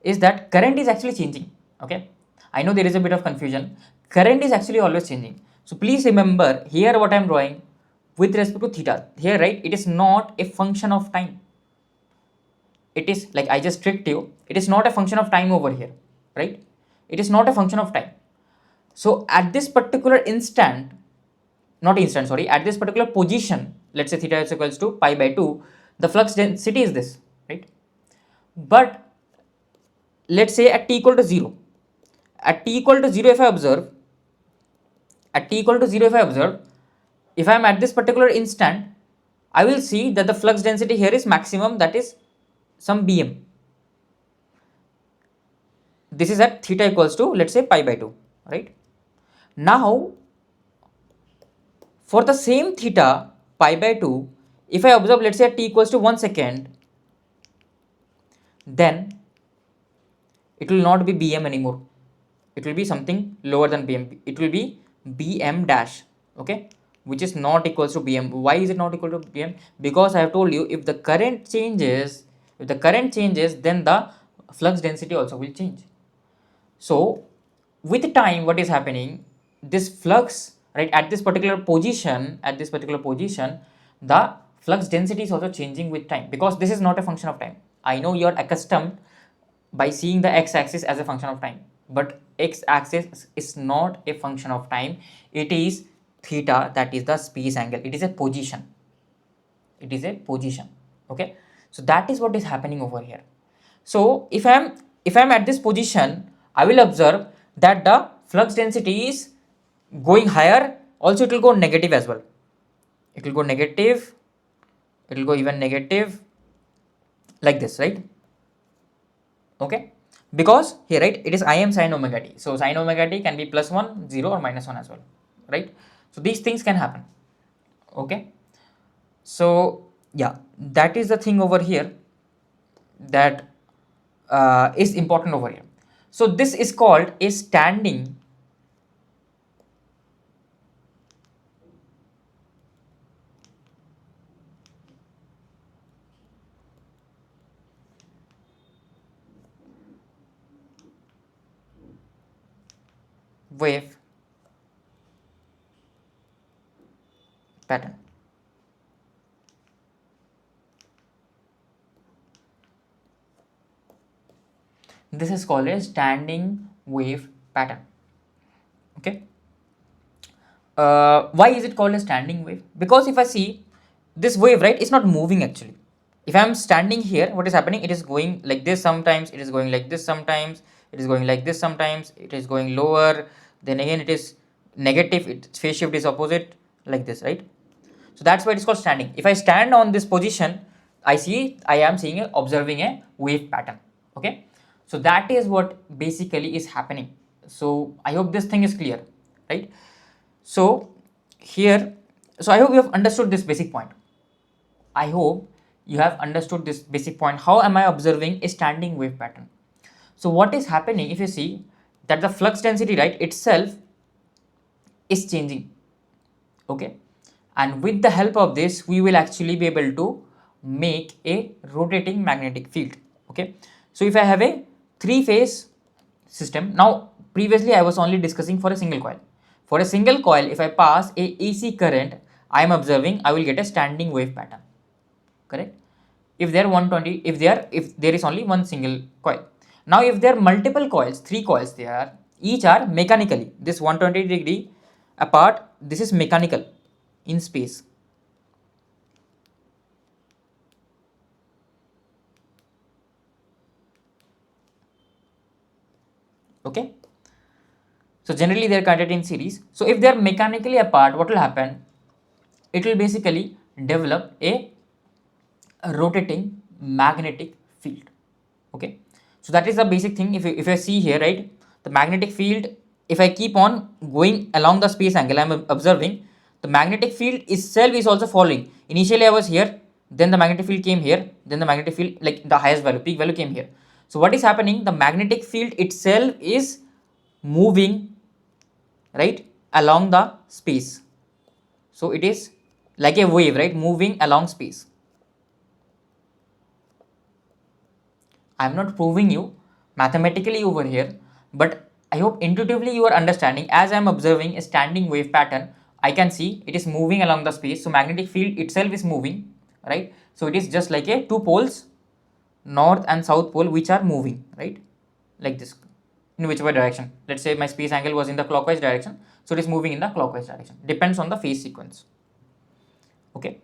is that current is actually changing. Okay, I know there is a bit of confusion. Current is actually always changing. So please remember here what I am drawing with respect to theta here, right? It is not a function of time. It is like I just tricked you. It is not a function of time over here, right? It is not a function of time. So at this particular instant, not instant, sorry, at this particular position, let's say theta is equals to pi by 2, the flux density is this, right? But let's say at t equal to 0, at t equal to 0 if I observe, at t equal to 0 if I observe, if I am at this particular instant, I will see that the flux density here is maximum, that is some Bm. this is at theta equals to, let's say, pi by 2, right? Now for the same theta pi by 2, if I observe, let's say, at t equals to 1 second, then it will not be bm anymore, it will be something lower than bm, it will be bm dash, okay, which is not equals to bm. Why is it not equal to bm? Because I have told you, if the current changes, then the flux density also will change. So with time, what is happening, this flux, right, at this particular position, the flux density is also changing with time, because this is not a function of time. I know you are accustomed by seeing the x-axis as a function of time, but x-axis is not a function of time, it is theta, that is the space angle, it is a position, okay. So that is what is happening over here. So if I'm at this position, I will observe that the flux density is going higher, also it will go negative as well, it will go negative, it will go even negative, like this, right? Okay, because here, right, it is Im sin omega t, so sin omega t can be +1, 0 or -1 as well, right? So these things can happen, okay. So yeah, that is the thing over here that is important over here. So this is called a standing wave pattern. This is called a standing wave pattern, okay. Why is it called a standing wave? Because if I see this wave, right, it's not moving actually. If I'm standing here, what is happening, it is going like this, sometimes it is going like this, sometimes it is going like this, sometimes it is going lower, then again it is negative, its phase shift is opposite, like this, right? So that's why it is called standing. If I stand on this position, I am observing a wave pattern, okay. So that is what basically is happening. So I hope this thing is clear, right? So here, so I hope you have understood this basic point. I hope you have understood this basic point. How am I observing a standing wave pattern? So what is happening, if you see that the flux density, right, itself is changing, okay, and with the help of this we will actually be able to make a rotating magnetic field, okay. So if I have a three-phase system, now previously I was only discussing for a single coil. For a single coil, if I pass a AC current, I am observing, I will get a standing wave pattern, correct? If there are 120, if there is only one single coil. Now if there are multiple coils, three coils there, each are mechanically, this 120-degree apart, this is mechanical in space, okay. So generally they are connected in series. So if they are mechanically apart, what will happen, it will basically develop a rotating magnetic field, okay. So that is the basic thing. If I see here, right, the magnetic field, if I keep on going along the space angle, I am observing the magnetic field itself is also falling. Initially I was here, then the magnetic field came here, then the magnetic field, like the highest value, peak value, came here. So what is happening, the magnetic field itself is moving, right, along the space. So it is like a wave, right, moving along space. I am not proving you mathematically over here, but I hope intuitively you are understanding. As I am observing a standing wave pattern, I can see it is moving along the space. So magnetic field itself is moving, right? So it is just like a two poles, north and south pole, which are moving, right, like this, in whichever direction. Let's say my space angle was in the clockwise direction, so it is moving in the clockwise direction, depends on the phase sequence, okay.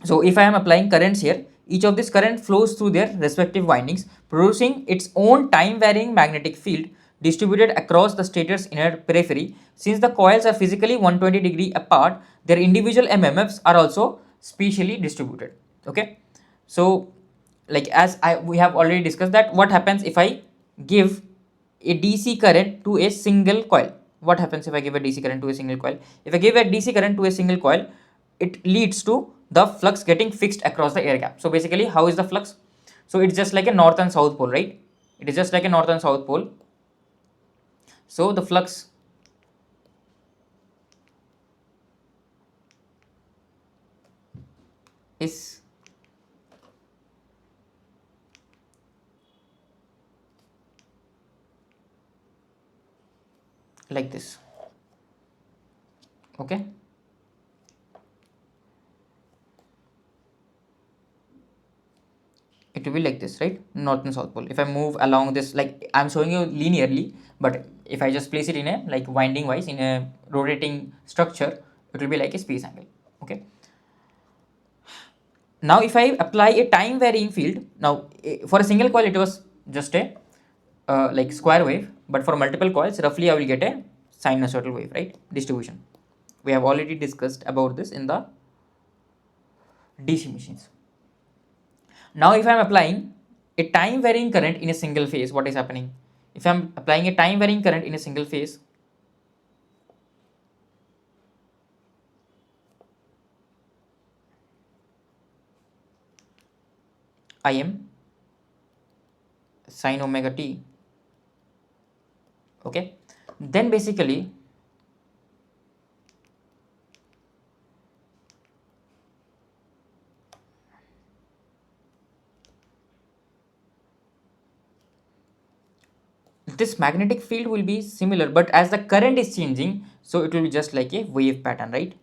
So if I am applying currents here, each of this current flows through their respective windings, producing its own time varying magnetic field distributed across the stator's inner periphery. Since the coils are physically 120-degree apart, their individual mmfs are also spatially distributed, okay. So like we have already discussed that what happens if I give a DC current to a single coil. What happens if I give a DC current to a single coil? If I give a DC current to a single coil, it leads to the flux getting fixed across the air gap. So basically, how is the flux? So it's just like a north and south pole, right? It is just like a north and south pole. So the flux is like this. Okay. It will be like this, right? North and south pole. If I move along this, like I'm showing you linearly, but if I just place it in a like winding wise in a rotating structure, it will be like a space angle. Okay. Now if I apply a time varying field, now for a single coil it was just a like square wave, but for multiple coils roughly I will get a sinusoidal wave, right? Distribution. We have already discussed about this in the DC machines. Now if I am applying a time varying current in a single phase, what is happening? If I am applying a time varying current in a single phase, I am sin omega t. Okay, then basically this magnetic field will be similar, but as the current is changing, so it will be just like a wave pattern, right?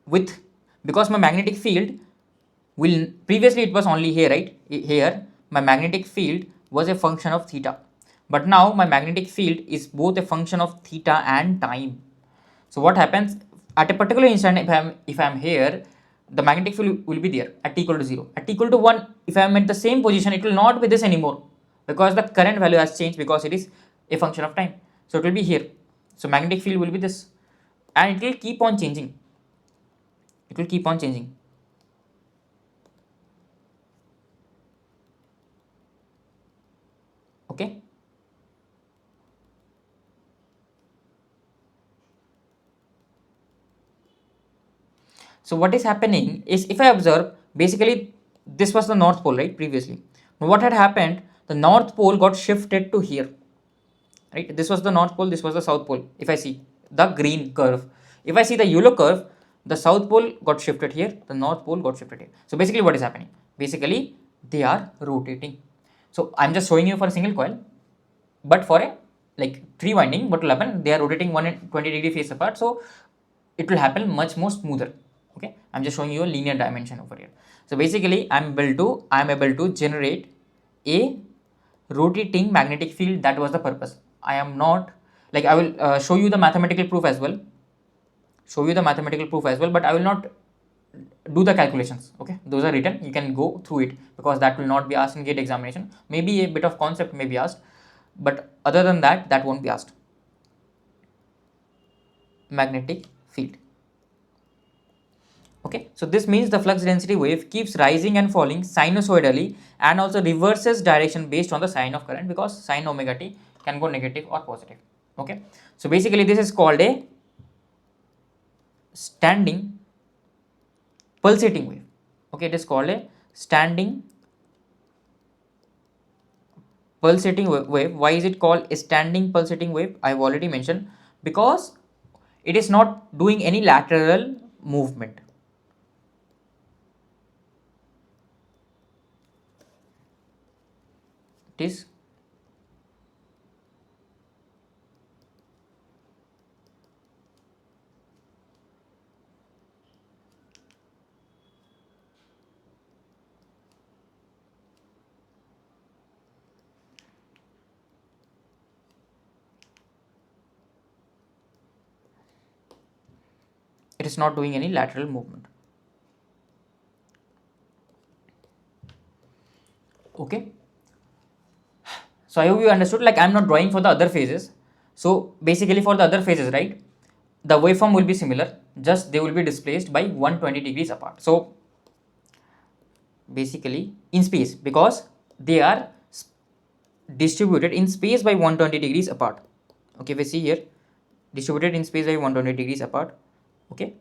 With because my magnetic field will previously it was only here, right? Here my magnetic field was a function of theta, but now my magnetic field is both a function of theta and time. So what happens at a particular instant, if I'm here, the magnetic field will be there at t equal to 0. At t equal to 1, if I am at the same position, it will not be this anymore because the current value has changed because it is a function of time. So it will be here. So magnetic field will be this, and it will keep on changing. It will keep on changing. Okay. So what is happening is, if I observe, basically this was the north pole, right? Previously, now what had happened, the north pole got shifted to here, right? This was the north pole, this was the south pole. If I see the green curve, if I see the yellow curve, the south pole got shifted here, the north pole got shifted here. So basically what is happening, basically they are rotating. So I'm just showing you for a single coil, but for a like 3 winding, what will happen, they are rotating 120-degree phase apart, so it will happen much more smoother. Okay, I'm just showing you a linear dimension over here. So basically I'm able to generate a rotating magnetic field. That was the purpose. I am not like, I will show you the mathematical proof as well, but I will not do the calculations. Okay, those are written, you can go through it because that will not be asked in gate examination. Maybe a bit of concept may be asked, but other than that, that won't be asked. Magnetic field. Okay, so this means the flux density wave keeps rising and falling sinusoidally and also reverses direction based on the sign of current, because sin omega t can go negative or positive. Okay, so basically this is called a standing pulsating wave. Okay, it is called a standing pulsating wave. Why is it called a standing pulsating wave? I have already mentioned, because it is not doing any lateral movement. It is not doing any lateral movement. Okay, so I hope you understood. Like, I'm not drawing for the other phases. So basically for the other phases, right, the waveform will be similar, just they will be displaced by 120 degrees apart. So basically in space, because they are distributed in space by 120 degrees apart. Okay, we see here distributed in space by 120 degrees apart. Okay,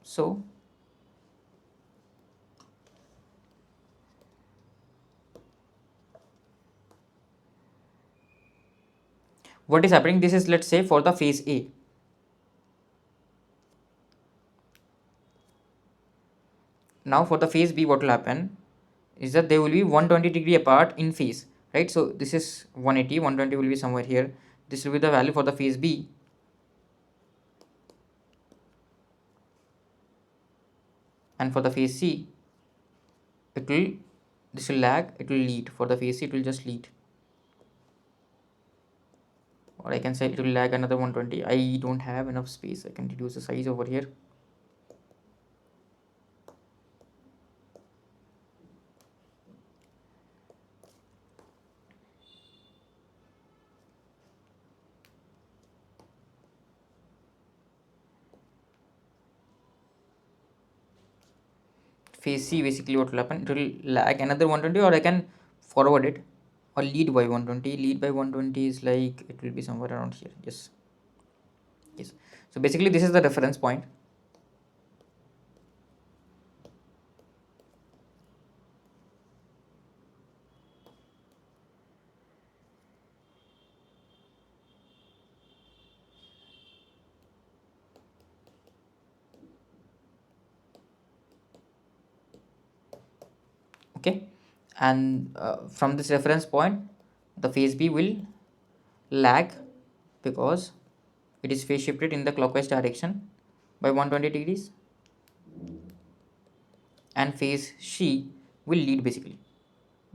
so what is happening, this is, let's say, for the phase A. Now for the phase B, what will happen is that they will be 120 degree apart in phase, right? So this is 180, 120 will be somewhere here. This will be the value for the phase B. And for the phase C, it will, this will lag, it will lead. For the phase C, it will just lead. Or I can say it will lag another 120. I don't have enough space. I can reduce the size over here. Phase C, basically what will happen, it will lag another 120, or I can forward it or lead by 120. Lead by 120 is like, it will be somewhere around here. Yes. Yes. So basically this is the reference point. Okay, and from this reference point, the phase B will lag because it is phase shifted in the clockwise direction by 120 degrees, and phase C will lead basically.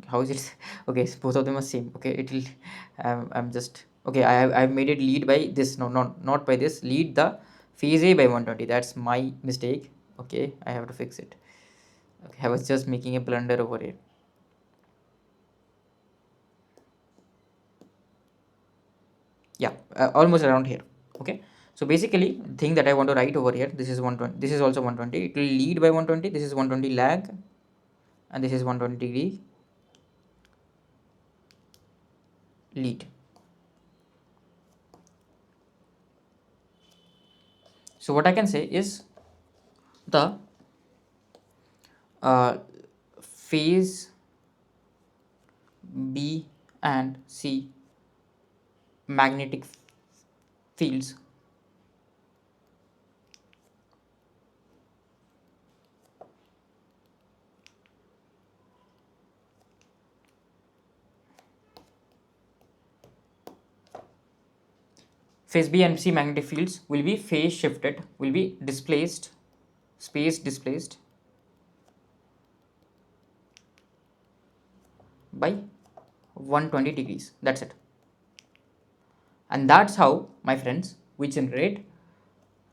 How is it? Okay, so both of them are same. Okay, it will, I'm just, okay, I've made it lead by this. No, not by this. Lead the phase A by 120. That's my mistake. Okay, I have to fix it. Okay, I was just making a blunder over here. Yeah, almost around here. Okay, so basically the thing that I want to write over here, this is 120, this is also 120, it will lead by 120, this is 120 lag, and this is 120 degree lead. So what I can say is the phase B and C magnetic fields phase B and C magnetic fields will be phase shifted, will be displaced, space displaced by 120 degrees. That's it. And that's how, my friends, we generate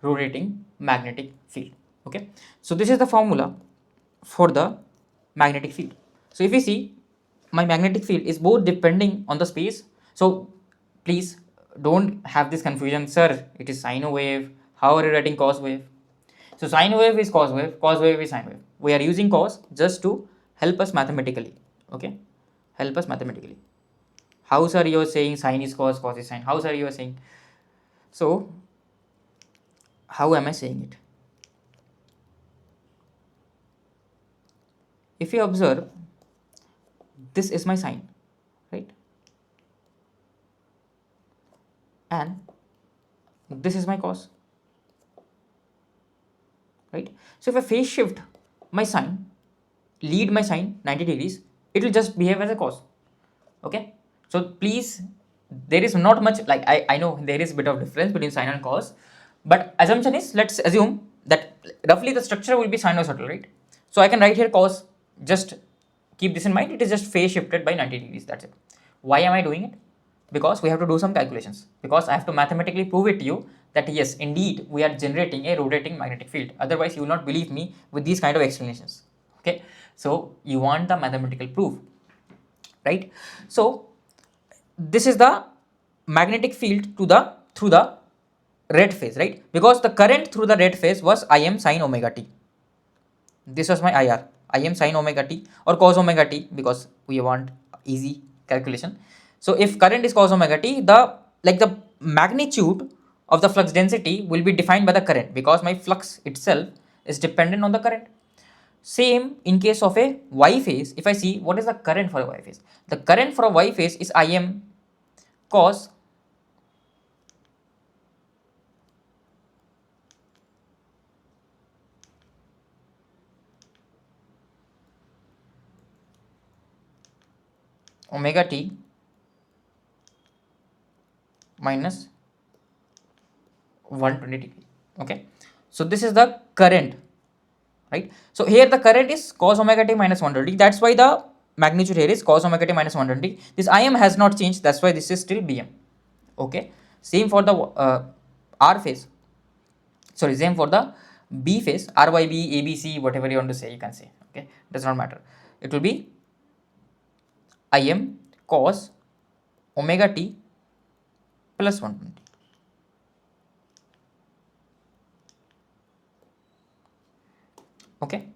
rotating magnetic field. Okay, so this is the formula for the magnetic field. So if you see, my magnetic field is both depending on the space. So please don't have this confusion, sir, it is sine wave, how are you writing cos wave? So sine wave is cos wave is sine wave. We are using cos just to help us mathematically. Okay, help us mathematically. How, sir, you are saying sine is cos, cos is sine? How, sir, you are saying? So how am I saying it? If you observe, this is my sine, right? And this is my cos, right? So if I phase shift my sine, lead my sine 90 degrees, it will just behave as a cos. Okay, so please, there is not much, like, I know there is a bit of difference between sine and cos, but assumption is, let's assume that roughly the structure will be sinusoidal, right? So I can write here cos, just keep this in mind, it is just phase shifted by 90 degrees. That's it. Why am I doing it? Because we have to do some calculations, because I have to mathematically prove it to you that yes, indeed we are generating a rotating magnetic field. Otherwise you will not believe me with these kind of explanations. Okay, so you want the mathematical proof, right? So this is the magnetic field to the through the red phase, right? Because the current through the red phase was Im sine omega t. This was my IR, Im sine omega t or cos omega t, because we want easy calculation. So if current is cos omega t, the magnitude of the flux density will be defined by the current, because my flux itself is dependent on the current. Same in case of a y phase. If I see what is the current for a y phase, the current for a y phase is Im cos omega t minus 120 degree. Okay, so this is the current, right? So here the current is cos omega t minus 120. That's why the magnitude here is cos omega t minus 120. This Im has not changed, that's why this is still Bm. Okay, same for the R phase, sorry, same for the B phase, RYB, ABC, whatever you want to say, you can say. Okay, does not matter. It will be Im cos omega t plus 120. Okay,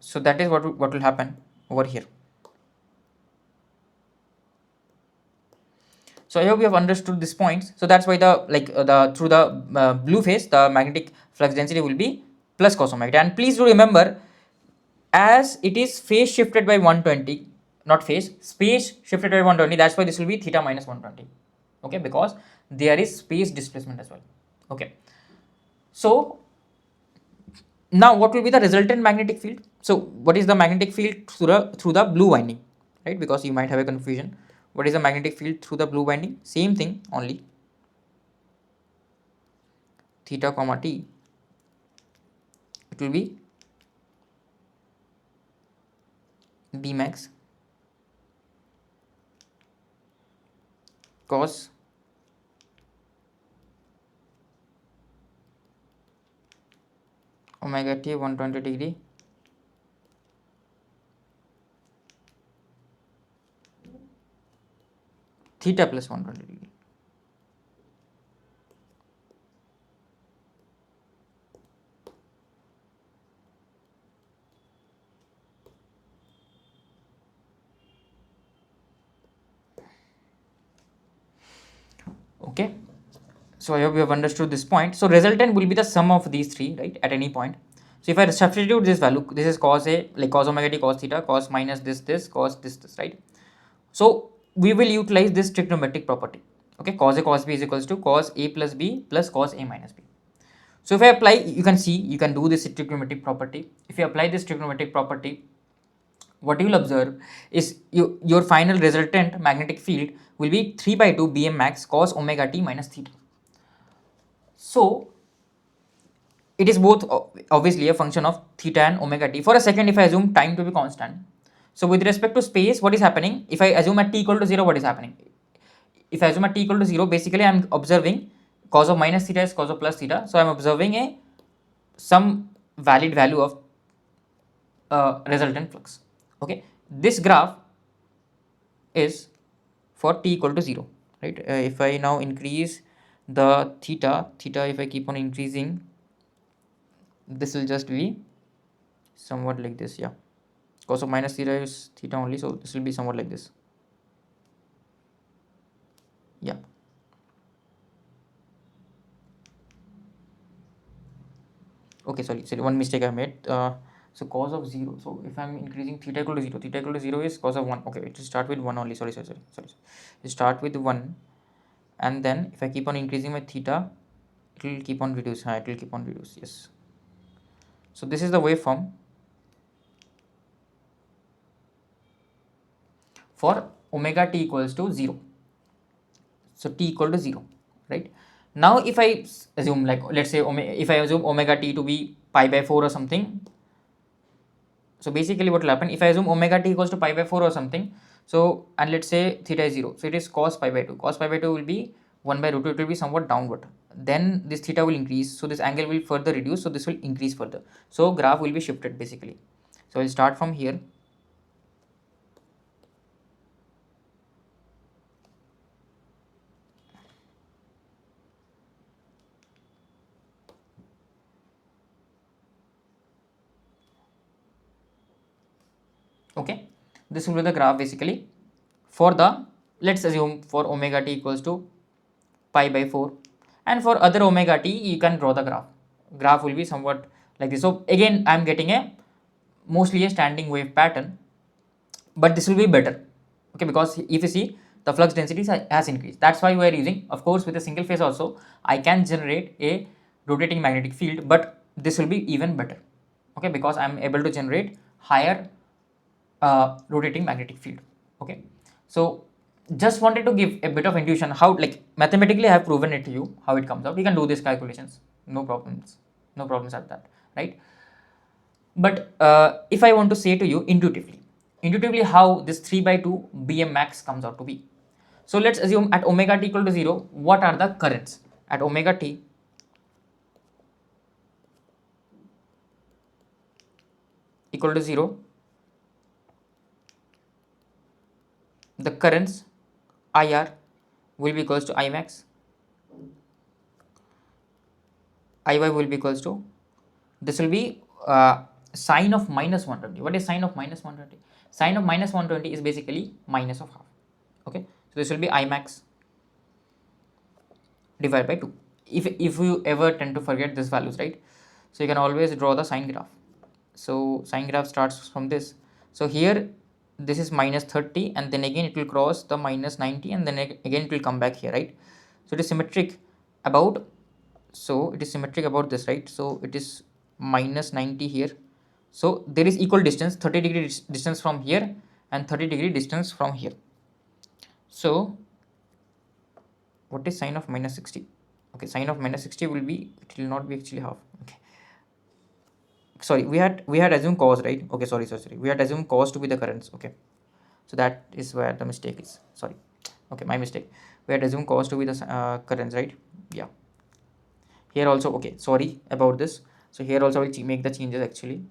so that is what will happen over here. So I hope you have understood these points. So that's why the through the blue phase, the magnetic flux density will be plus cos omega t. And please do remember, as it is phase shifted by 120, not phase, space shifted by 120, that's why this will be theta minus 120. Okay, because there is space displacement as well. Okay, so now what will be the resultant magnetic field? So what is the magnetic field through the blue winding, right? Because you might have a confusion. What is the magnetic field through the blue winding? Same thing, only theta comma t, it will be B max cos omega t 120 degree theta plus 120 degree. Okay, so I hope you have understood this point. So resultant will be the sum of these three, right, at any point. So if I substitute this value, this is cos a, like cos omega t cos theta, cos minus this cos this, right? So we will utilize this trigonometric property. Okay, cos a cos b is equals to cos a plus b plus cos a minus b. So if I apply, you can see, you can do this trigonometric property. If you apply this trigonometric property, what you will observe is your final resultant magnetic field will be 3 by 2 Bm max cos omega t minus theta. So it is both obviously a function of theta and omega t. For a second, if I assume time to be constant, so with respect to space, what is happening? If I assume at t equal to 0, what is happening? If I assume at t equal to 0, basically I am observing cos of minus theta is cos of plus theta. So I am observing a some valid value of resultant flux. Okay, this graph is for t equal to 0, right? If I now increase the theta, if I keep on increasing, this will just be somewhat like this. Yeah, cos of minus theta is theta only, so this will be somewhat like this. Yeah, okay, sorry, one mistake I made. So cos of 0, so if I'm increasing theta equal to 0, theta equal to 0 is cos of 1. Okay, it will start with 1 only. Sorry, it start with 1, and then if I keep on increasing my theta, it will keep on reduce. It will keep on reduce. Yes, so this is the waveform for omega t equals to 0. So t equal to 0, right? Now if I assume, like, let's say if I assume omega t to be pi by 4 or something, so basically what will happen if I assume omega t equals to pi by 4 or something, so, and let's say theta is 0, so it is cos pi by 2. Cos pi by 2 will be 1 by root 2, it will be somewhat downward. Then this theta will increase, so this angle will further reduce, so this will increase further. So graph will be shifted basically. So I'll start from here. Okay, this will be the graph basically for the, let's assume for omega t equals to pi by 4, and for other omega t you can draw the graph will be somewhat like this. So again I am getting a mostly a standing wave pattern, but this will be better, okay, because if you see the flux density has increased. That's why we are using, of course with a single phase also I can generate a rotating magnetic field, but this will be even better, okay, because I am able to generate higher rotating magnetic field. Okay, so just wanted to give a bit of intuition how, like, mathematically I have proven it to you how it comes out. You can do these calculations, no problems, no problems at that, right? But if I want to say to you intuitively how this 3 by 2 bm max comes out to be. So let's assume at omega t equal to 0, what are the currents at omega t equal to 0? The currents IR will be equals to I max, IY will be equals to, this will be sine of minus 120. What is sine of minus 120? Sine of minus 120 is basically minus of half. Okay, so this will be I max divided by 2. If you ever tend to forget these values, right, so you can always draw the sine graph. So sine graph starts from this. So here this is minus 30, and then again it will cross the minus 90, and then again it will come back here, right? So it is symmetric about, so it is symmetric about this, right? So it is minus 90 here. So there is equal distance, 30-degree distance from here and 30-degree distance from here. So what is sine of minus 60? Okay, sine of minus 60 will be, it will not be actually half. Okay, sorry, we had assumed cos, right? Okay, sorry, we had assumed cos to be the currents. Okay, so that is where the mistake is, sorry. Okay, my mistake. We had assumed cos to be the currents, right? Yeah, here also, okay, sorry about this. So here also we'll make the changes. Actually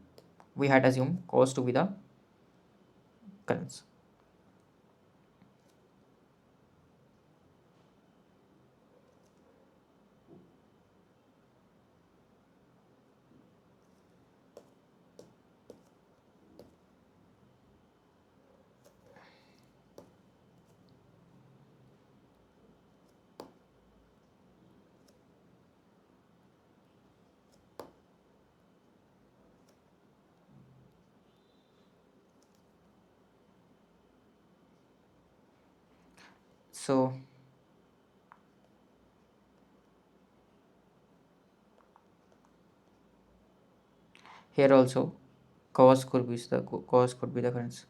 we had assumed cos to be the currents. So here also cos could be the currents.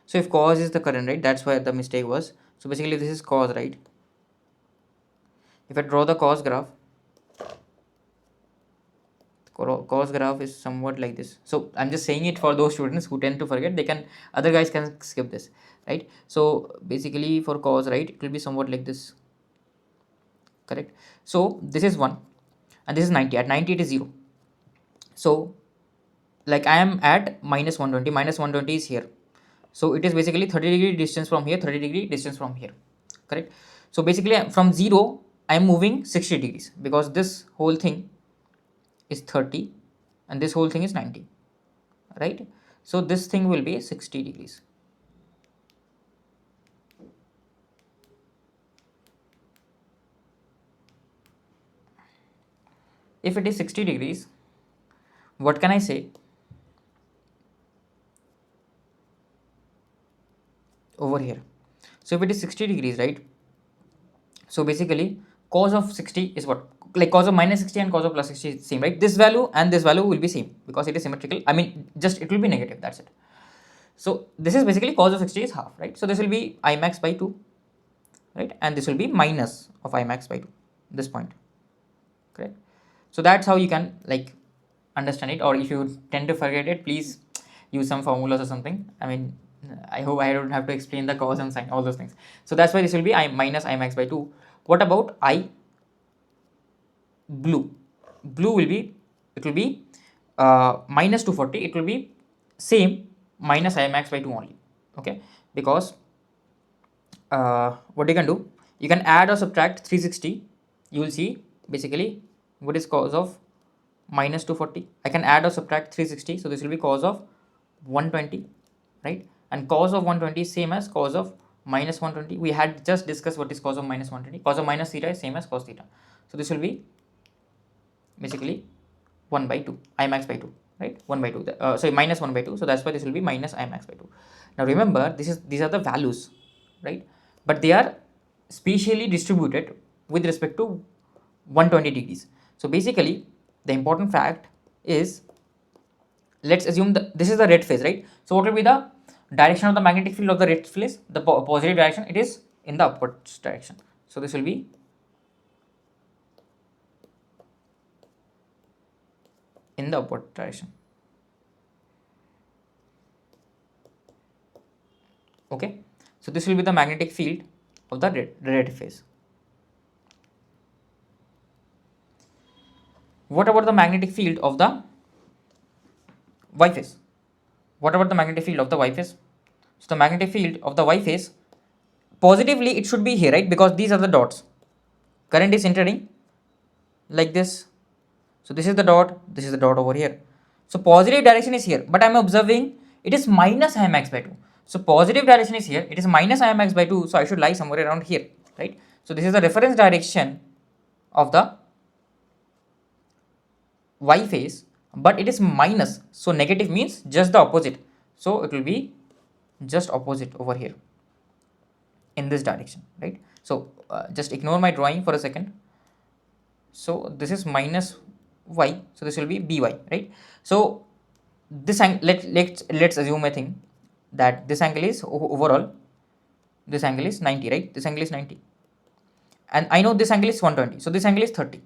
So if cos is the current, right, that's why the mistake was. So basically this is cos, right? If I draw the cos graph, cos graph is somewhat like this. So I'm just saying it for those students who tend to forget. They can, other guys can skip this, right? So basically for cos, right, it will be somewhat like this, correct? So this is 1 and this is 90. At 90 it is 0. So like I am at minus 120, minus 120 is here. So it is basically 30-degree distance from here, 30-degree distance from here, correct? So basically from 0 I am moving 60 degrees, because this whole thing is 30 and this whole thing is 90, right? So this thing will be 60 degrees. If it is 60 degrees, what can I say? Over here, so if it is 60 degrees, right, so basically cos of 60 is what, like cos of minus 60 and cos of plus 60 is same, right? This value and this value will be same because it is symmetrical. I mean, just it will be negative, that's it. So this is basically cos of 60 is half, right? So this will be I max by 2, right, and this will be minus of I max by 2, this point, correct? So that's how you can like understand it, or if you tend to forget it, please use some formulas or something. I mean, I hope I don't have to explain the cos and sine, all those things. So that's why this will be I minus I max by 2. What about I blue? Blue will be, it will be minus 240, it will be same minus I max by 2 only. Okay, because what you can do, you can add or subtract 360. You will see basically what is cos of minus 240. I can add or subtract 360, so this will be cos of 120, right? And cos of 120 is same as cos of minus 120. We had just discussed what is cos of minus 120. Cos of minus theta is same as cos theta. So this will be basically 1 by 2, I max by 2, right? 1 by 2, sorry, minus 1 by 2. So that's why this will be minus I max by 2. Now remember, these are the values, right? But they are spatially distributed with respect to 120 degrees. So basically the important fact is, let's assume that this is the red phase, right? So what will be the direction of the magnetic field of the red phase? The positive direction, it is in the upward direction. So this will be in the upward direction. Okay, so this will be the magnetic field of the red phase. What about the magnetic field of the Y phase? What about the magnetic field of the Y phase? So the magnetic field of the Y phase, positively it should be here, right? Because these are the dots. Current is entering like this. So this is the dot, this is the dot over here. So positive direction is here, but I am observing it is minus I max by 2. So positive direction is here, it is minus I max by 2. So I should lie somewhere around here, right? So this is the reference direction of the Y phase, but it is minus. So negative means just the opposite. So it will be just opposite over here in this direction, right? So just ignore my drawing for a second. So this is minus y, so this will be by, right? So this angle, let's assume a thing that this angle is overall, this angle is 90, right? This angle is 90, and I know this angle is 120, so this angle is 30,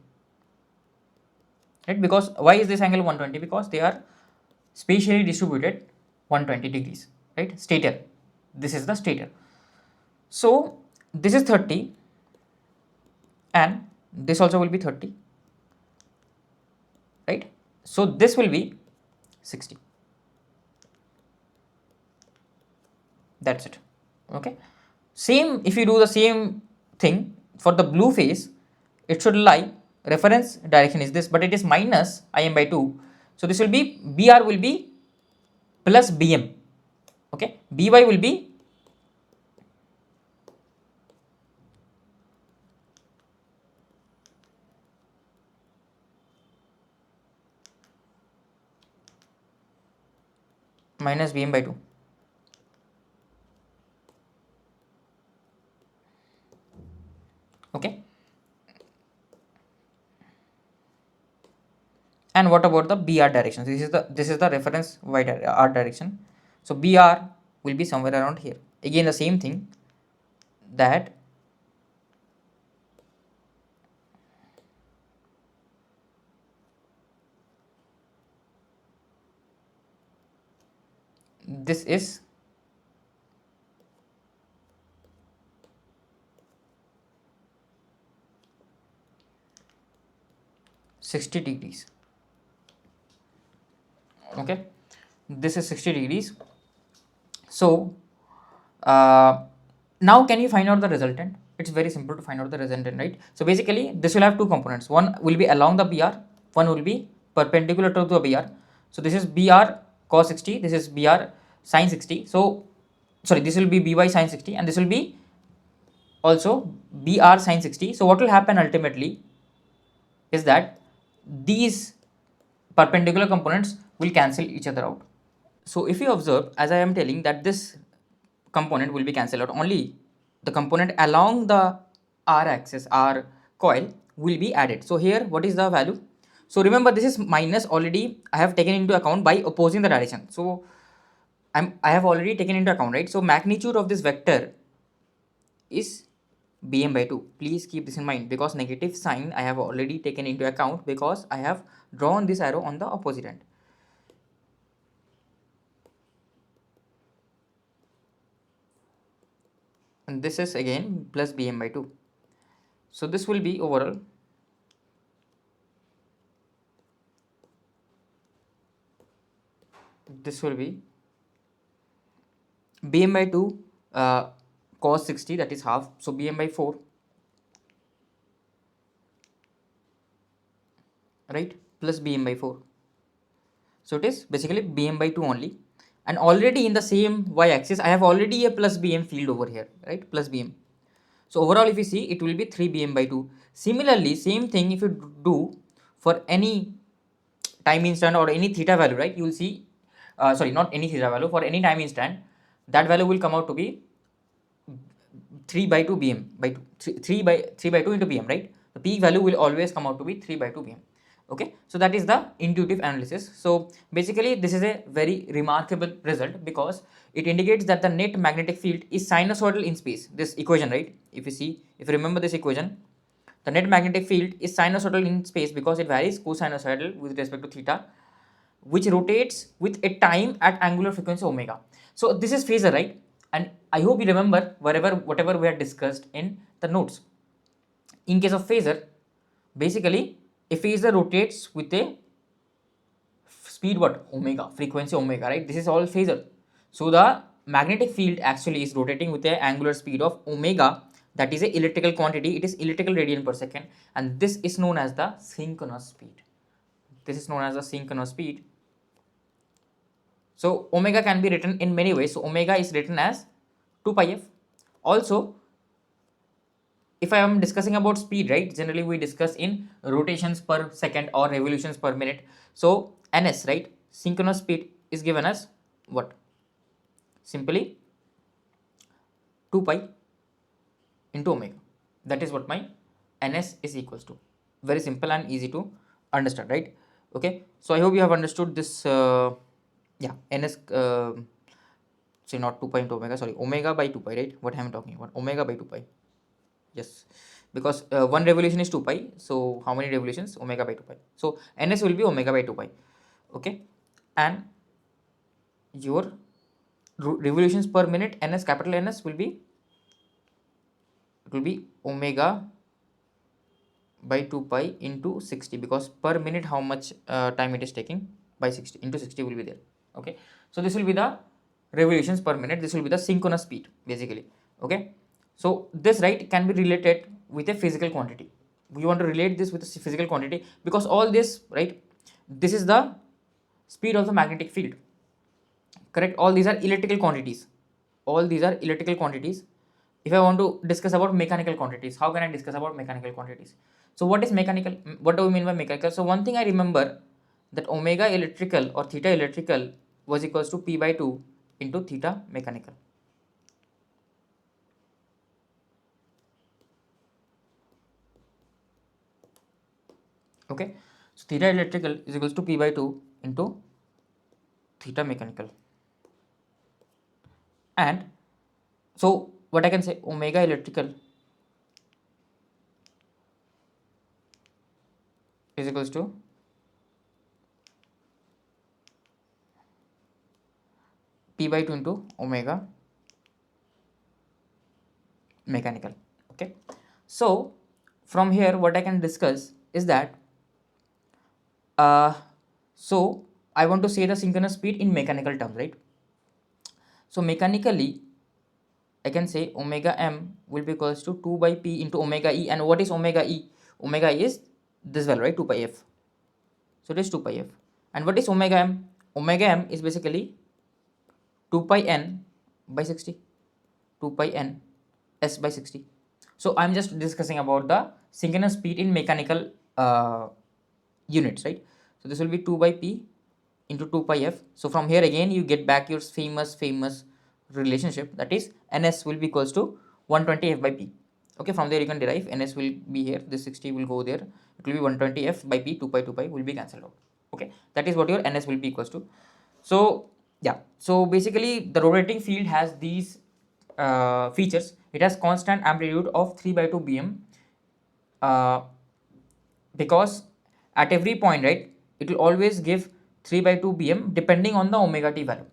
right? Because why is this angle 120? Because they are spatially distributed 120 degrees, right? Stator, this is the stator. So this is 30 and this also will be 30, right? So this will be 60. That's it. Okay, same, if you do the same thing for the blue phase, it should lie, reference direction is this, but it is minus Im by 2. So this will be, Br will be plus Bm. Okay, By will be minus Bm by 2. Okay, and what about the Br direction? This is the reference r direction. So Br will be somewhere around here. Again the same thing, that this is 60 degrees. Okay, this is 60 degrees. So now can you find out the resultant? It's very simple to find out the resultant, right? So basically this will have two components. One will be along the Br, one will be perpendicular to the Br. So this is Br cos 60, this is Br sin 60. So sorry, this will be By sin 60 and this will be also Br sin 60. So what will happen ultimately is that these perpendicular components will cancel each other out. So if you observe, as I am telling, that this component will be cancelled out, only the component along the r axis, r coil, will be added. So here what is the value? So remember, this is minus, already I have taken into account by opposing the direction. So I have already taken into account, right? So magnitude of this vector is Bm by 2. Please keep this in mind, because negative sign I have already taken into account, because I have drawn this arrow on the opposite end. and this is again plus Bm by 2. So this will be overall this will be Bm by 2 cos 60, that is half, so Bm by 4, right, plus Bm by 4. So it is basically Bm by 2 only, and already in the same y axis I have already a plus Bm field over here, right, plus Bm. So overall if you see, it will be 3 Bm by 2. Similarly, same thing if you do for any time instant or any theta value, right, you will see, sorry, not any theta value, for any time instant, that value will come out to be 3 by 2 Bm by 2, 3 by 2 into Bm, right? The peak value will always come out to be 3 by 2 Bm. Okay, so that is the intuitive analysis. So basically this is a very remarkable result because it indicates that the net magnetic field is sinusoidal in space. This equation, right, if you see, if you remember this equation, the net magnetic field is sinusoidal in space because it varies cosinusoidal with respect to theta, which rotates with a time at angular frequency omega. So this is phasor, right? And I hope you remember whatever we had discussed in the notes. In case of phasor, basically a phasor rotates with a speed what? Omega, frequency omega, right? This is all phasor. So the magnetic field actually is rotating with a angular speed of omega, that is a electrical quantity, it is electrical radian per second, and this is known as the synchronous speed. This is known as the synchronous speed. So omega can be written in many ways. So omega is written as 2 pi f. Also, if I am discussing about speed, right, generally we discuss in rotations per second or revolutions per minute. So ns, right, synchronous speed is given as what? Simply 2 pi into omega. That is what my ns is equals to. Very simple and easy to understand, right? Okay, so I hope you have understood this. Yeah, ns, say not 2 pi into omega, sorry, omega by 2 pi, right? What am I talking about? Omega by 2 pi. Yes, because one revolution is 2 pi, so how many revolutions? Omega by 2 pi. So ns will be omega by 2 pi. Okay, and your revolutions per minute, ns, capital ns, will be, it will be omega by 2 pi into 60, because per minute how much time it is taking, by 60 into 60 will be there. Okay, so this will be the revolutions per minute, this will be the synchronous speed basically. Okay, so this, right, can be related with a physical quantity. We want to relate this with a physical quantity because all this, right, this is the speed of the magnetic field, correct? All these are electrical quantities, all these are electrical quantities. If I want to discuss about mechanical quantities, how can I discuss about mechanical quantities? So what is mechanical, what do we mean by mechanical? So one thing I remember, that omega electrical or theta electrical was equals to p by 2 into theta mechanical. Okay, so theta electrical is equals to p by 2 into theta mechanical. And so what I can say, omega electrical is equals to p by 2 into omega mechanical. Okay, so from here what I can discuss is that so I want to say the synchronous speed in mechanical terms, right? So mechanically I can say omega m will be equals to 2 by p into omega e. And what is omega e? Omega e is this value, right, 2 pi f. So it is 2 pi f. And what is omega m? Omega m is basically 2 pi n by 60, 2 pi n s by 60. So I'm just discussing about the synchronous speed in mechanical units, right? So this will be 2 by p into 2 pi f. So from here again you get back your famous relationship, that is ns will be equals to 120 f by p. Okay, from there you can derive ns will be here, this 60 will go there, it will be 120 f by p, 2 pi will be cancelled out. Okay, that is what your ns will be equals to. So yeah, so basically the rotating field has these features. It has constant amplitude of 3 by 2 bm, because at every point, right, it will always give 3 by 2 bm depending on the omega t value.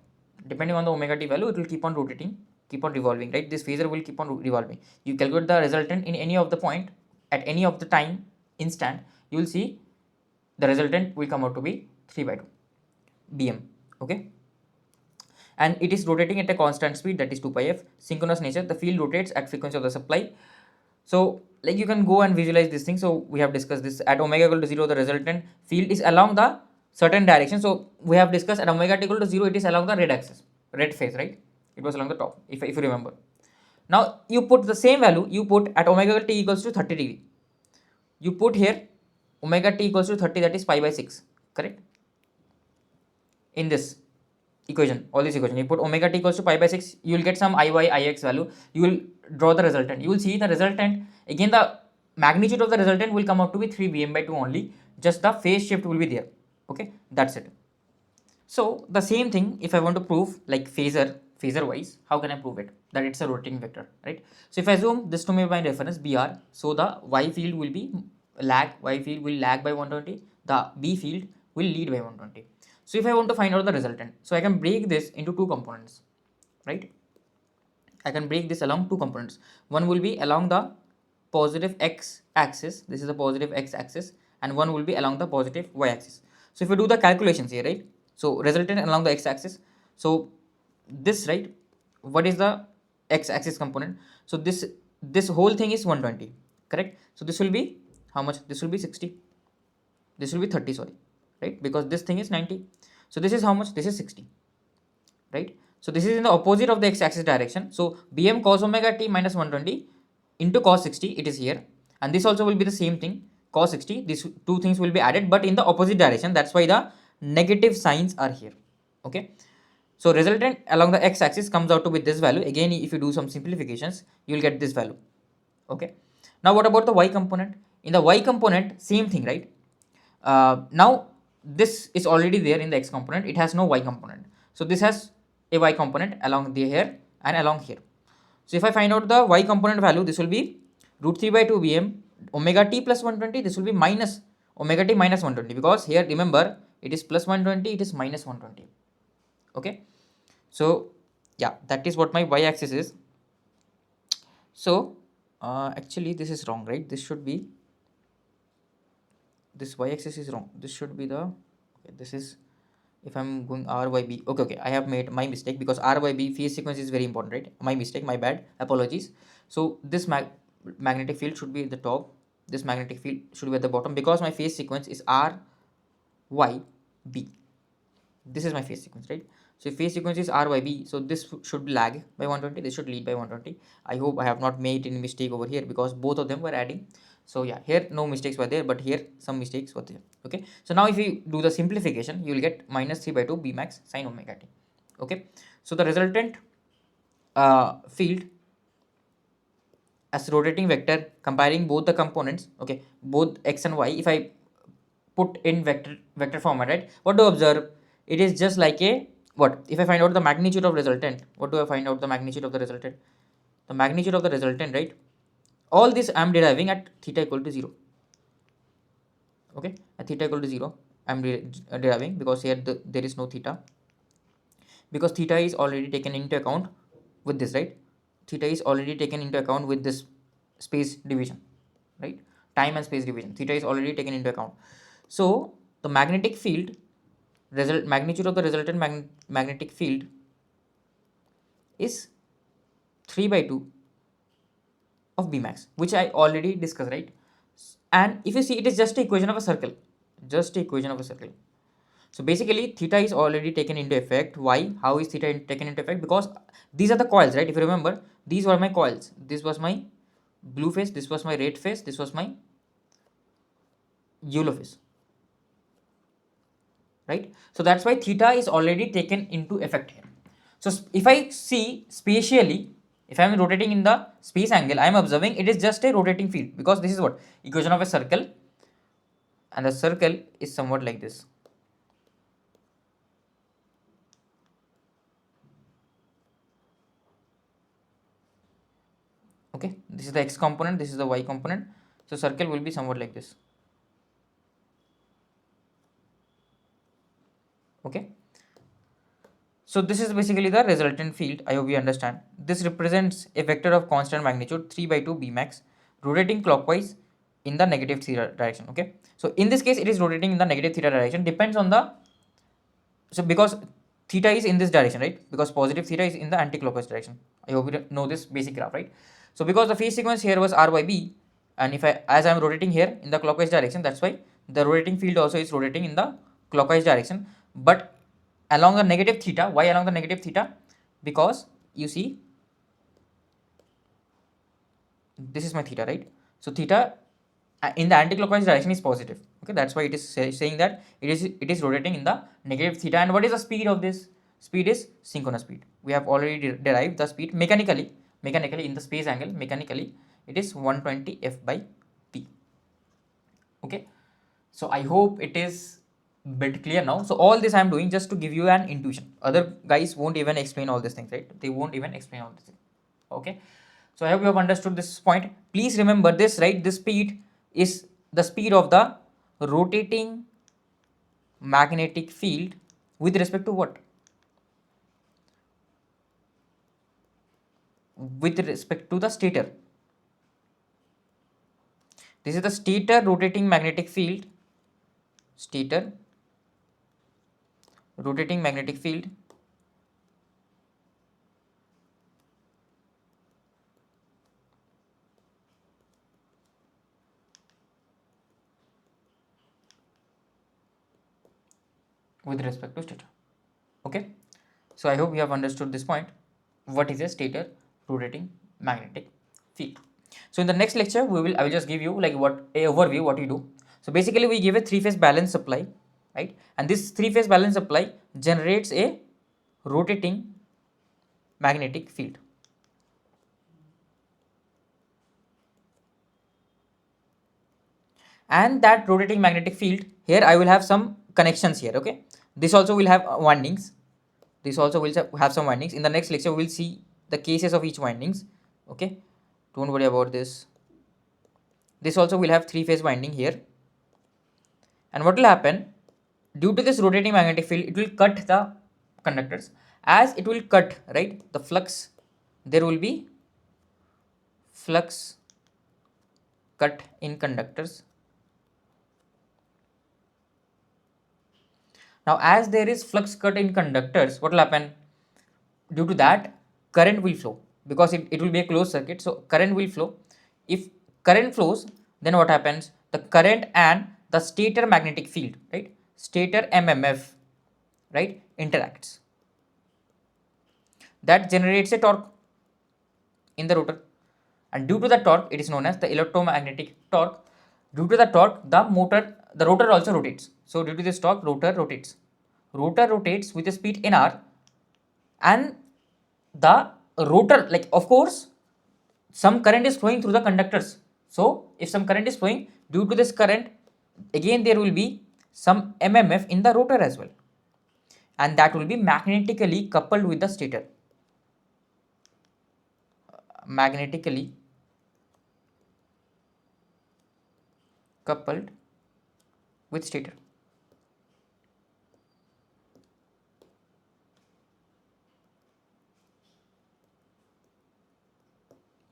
Depending on the omega t value, it will keep on rotating keep on revolving, right? This phasor will keep on revolving. You calculate the resultant in any of the point at any of the time instant, you will see the resultant will come out to be 3 by 2 bm. Okay, and it is rotating at a constant speed, that is 2 pi f. Synchronous nature, the field rotates at frequency of the supply. So like you can go and visualize this thing. So we have discussed this at omega equal to 0, the resultant field is along the certain direction. So we have discussed at omega t equal to 0, it is along the red axis, red phase, right? It was along the top, if you remember. Now you put the same value, you put at omega t equals to 30 degree. You put here omega t equals to 30, that is pi by 6, correct? In this equation, all this equation, you put omega t equals to pi by 6, you will get some iy ix value. You will draw the resultant. You will see the resultant, again the magnitude of the resultant will come out to be 3 bm by 2 only, just the phase shift will be there. Okay, that's it. So the same thing, if I want to prove like phasor wise, how can I prove it? That it's a rotating vector, right? So if I assume this to be my reference br, so the y field will be y field will lag by 120, the b field will lead by 120. So if I want to find out the resultant, so I can break this into two components, right? I can break this along two components. One will be along the positive x axis, this is the positive x axis, and one will be along the positive y axis. So if we do the calculations here, right? So resultant along the x axis, so this, right, what is the x axis component? So this whole thing is 120, correct? So this will be how much? This will be 60, this will be 30, sorry, right? Because this thing is 90. So this is how much? This is 60, right? So this is in the opposite of the x-axis direction. So bm cos omega t minus 120 into cos 60, it is here, and this also will be the same thing, cos 60. These two things will be added, but in the opposite direction. That's why the negative signs are here. Okay. So resultant along the x-axis comes out to be this value. Again, if you do some simplifications, you will get this value. Okay. Now what about the y component? In the y component, same thing, right? Now this is already there in the x component, it has no y component. So this has a y component along the here and along here. So if I find out the y component value, this will be root 3 by 2 bm omega t plus 120, this will be minus omega t minus 120, because here remember it is plus 120, it is minus 120. Okay, so yeah, that is what my y axis is. So actually this is wrong, right? This should be, this y axis is wrong, this should be the, okay, this is, if I'm going r by b, okay, I have made my mistake, because r by b phase sequence is very important, right? My mistake, my bad, apologies. So this magnetic field should be at the top, this magnetic field should be at the bottom, because my phase sequence is r y b. This is my phase sequence, right? So if phase sequence is r by b, so this should lag by 120, this should lead by 120. I hope I have not made any mistake over here, because both of them were adding. So yeah, here no mistakes were there, but here some mistakes were there. Okay, so now if you do the simplification, you will get minus 3 by 2 b max sin omega t. Okay, so the resultant field as rotating vector, comparing both the components, okay, both x and y, if I put in vector format, right, what do you observe? It is just like a, what if I find out the magnitude of resultant? What do I find out the magnitude of the resultant? The magnitude of the resultant, right? All this I am deriving at theta equal to 0. Okay, at theta equal to 0 I am deriving, because here there is no theta, because theta is already taken into account with this, right? Theta is already taken into account with this space division, right? Time and space division, theta is already taken into account. So the magnetic field magnitude of the resultant magnetic field is 3 by 2 of b max, which I already discussed, right? And if you see, it is just an equation of a circle, just an equation of a circle. So basically theta is already taken into effect. Why? How is theta taken into effect? Because these are the coils, right? If you remember, these were my coils, this was my blue phase, this was my red phase, this was my yellow phase, right? So that's why theta is already taken into effect here. So if I see spatially, if I am rotating in the space angle, I am observing it is just a rotating field, because this is what equation of a circle, and the circle is somewhat like this. Okay, this is the x component, this is the y component, so circle will be somewhat like this. Okay, So this is basically the resultant field. I hope you understand. This represents a vector of constant magnitude 3 by 2 Bmax rotating clockwise in the negative theta direction. Okay. So in this case, it is rotating in the negative theta direction. Depends on the, so because theta is in this direction, right? Because positive theta is in the anti-clockwise direction. I hope you know this basic graph, right? So because the phase sequence here was r by b, and if I, as I am rotating here in the clockwise direction, that's why the rotating field also is rotating in the clockwise direction. But along the negative theta, why along the negative theta? Because you see, this is my theta, right? So theta in the anti-clockwise direction is positive. Okay, that's why it is saying that it is rotating in the negative theta. And what is the speed of this? Speed is synchronous speed. We have already derived the speed mechanically in the space angle. Mechanically, it is 120 f by p. Okay, so I hope it is bit clear now. So all this I am doing just to give you an intuition. Other guys won't even explain all these things, right? They won't even explain all these things. Okay, so I hope you have understood this point. Please remember this, right? This speed is the speed of the rotating magnetic field with respect to what? With respect to the stator. This is the stator rotating magnetic field. Stator rotating magnetic field with respect to stator. Okay, so I hope you have understood this point. What is a stator rotating magnetic field? So in the next lecture, I will just give you like what a overview what you do. So basically, we give a three-phase balance supply, right? And this three-phase balance supply generates a rotating magnetic field. And that rotating magnetic field, here I will have some connections here. Okay, this also will have windings. This also will have some windings. In the next lecture, we will see the cases of each windings. Okay, don't worry about this. This also will have three-phase winding here. And what will happen, due to this rotating magnetic field, it will cut the conductors. As it will cut, right, the flux, there will be flux cut in conductors. Now as there is flux cut in conductors, what will happen? Due to that, current will flow, because it will be a closed circuit, so current will flow. If current flows, then what happens? The current and the stator magnetic field, right, stator mmf, right, interacts. That generates a torque in the rotor, and due to the torque, it is known as the electromagnetic torque. Due to the torque, the rotor also rotates. So due to this torque, rotor rotates with a speed nr, and the rotor, like, of course, some current is flowing through the conductors. So if some current is flowing, due to this current, again there will be some mmf in the rotor as well, and that will be magnetically coupled with the stator. Magnetically coupled with stator.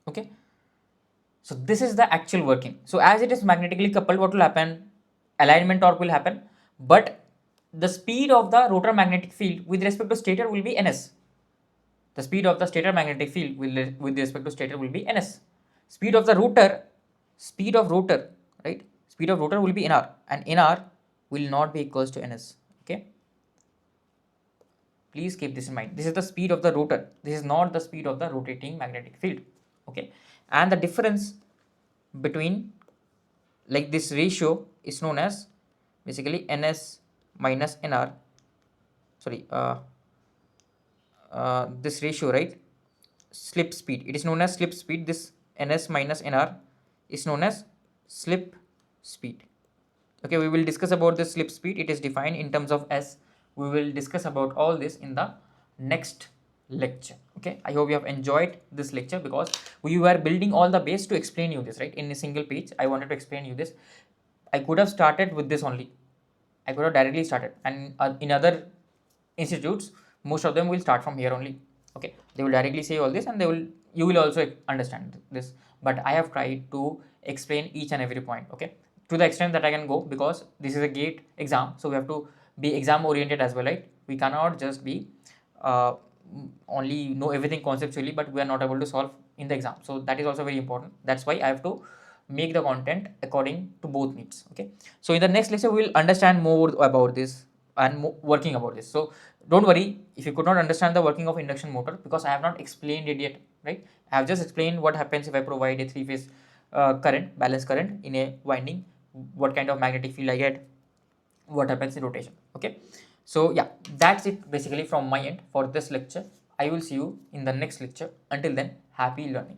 Okay, so this is the actual working. So as it is magnetically coupled, what will happen? Alignment torque will happen, but the speed of the rotor magnetic field with respect to stator will be ns. The speed of the stator magnetic field with respect to stator will be ns. Speed of the rotor, right, speed of rotor will be nr, and nr will not be equals to ns. Okay, please keep this in mind. This is the speed of the rotor, this is not the speed of the rotating magnetic field. Okay, and the difference between, like, this ratio is known as basically ns minus nr, sorry, this ratio, right, slip speed, it is known as slip speed. This ns minus nr is known as slip speed. Okay, we will discuss about the slip speed. It is defined in terms of s. We will discuss about all this in the next lecture. Okay, I hope you have enjoyed this lecture, because we were building all the base to explain you this, right, in a single page. I wanted to explain you this. I could have started with this only. I could have directly started, and in other institutes most of them will start from here only. Okay, they will directly say all this, and you will also understand this. But I have tried to explain each and every point, okay, to the extent that I can go, because this is a gate exam, so we have to be exam oriented as well, right? We cannot just be uh, only know everything conceptually, but we are not able to solve in the exam. So that is also very important. That's why I have to make the content according to both needs. Okay, so in the next lecture we will understand more about this and working about this. So don't worry if you could not understand the working of induction motor, because I have not explained it yet, right? I have just explained what happens if I provide a three-phase current, balanced current in a winding, what kind of magnetic field I get, what happens in rotation. Okay, so yeah, that's it basically from my end for this lecture. I will see you in the next lecture. Until then, happy learning.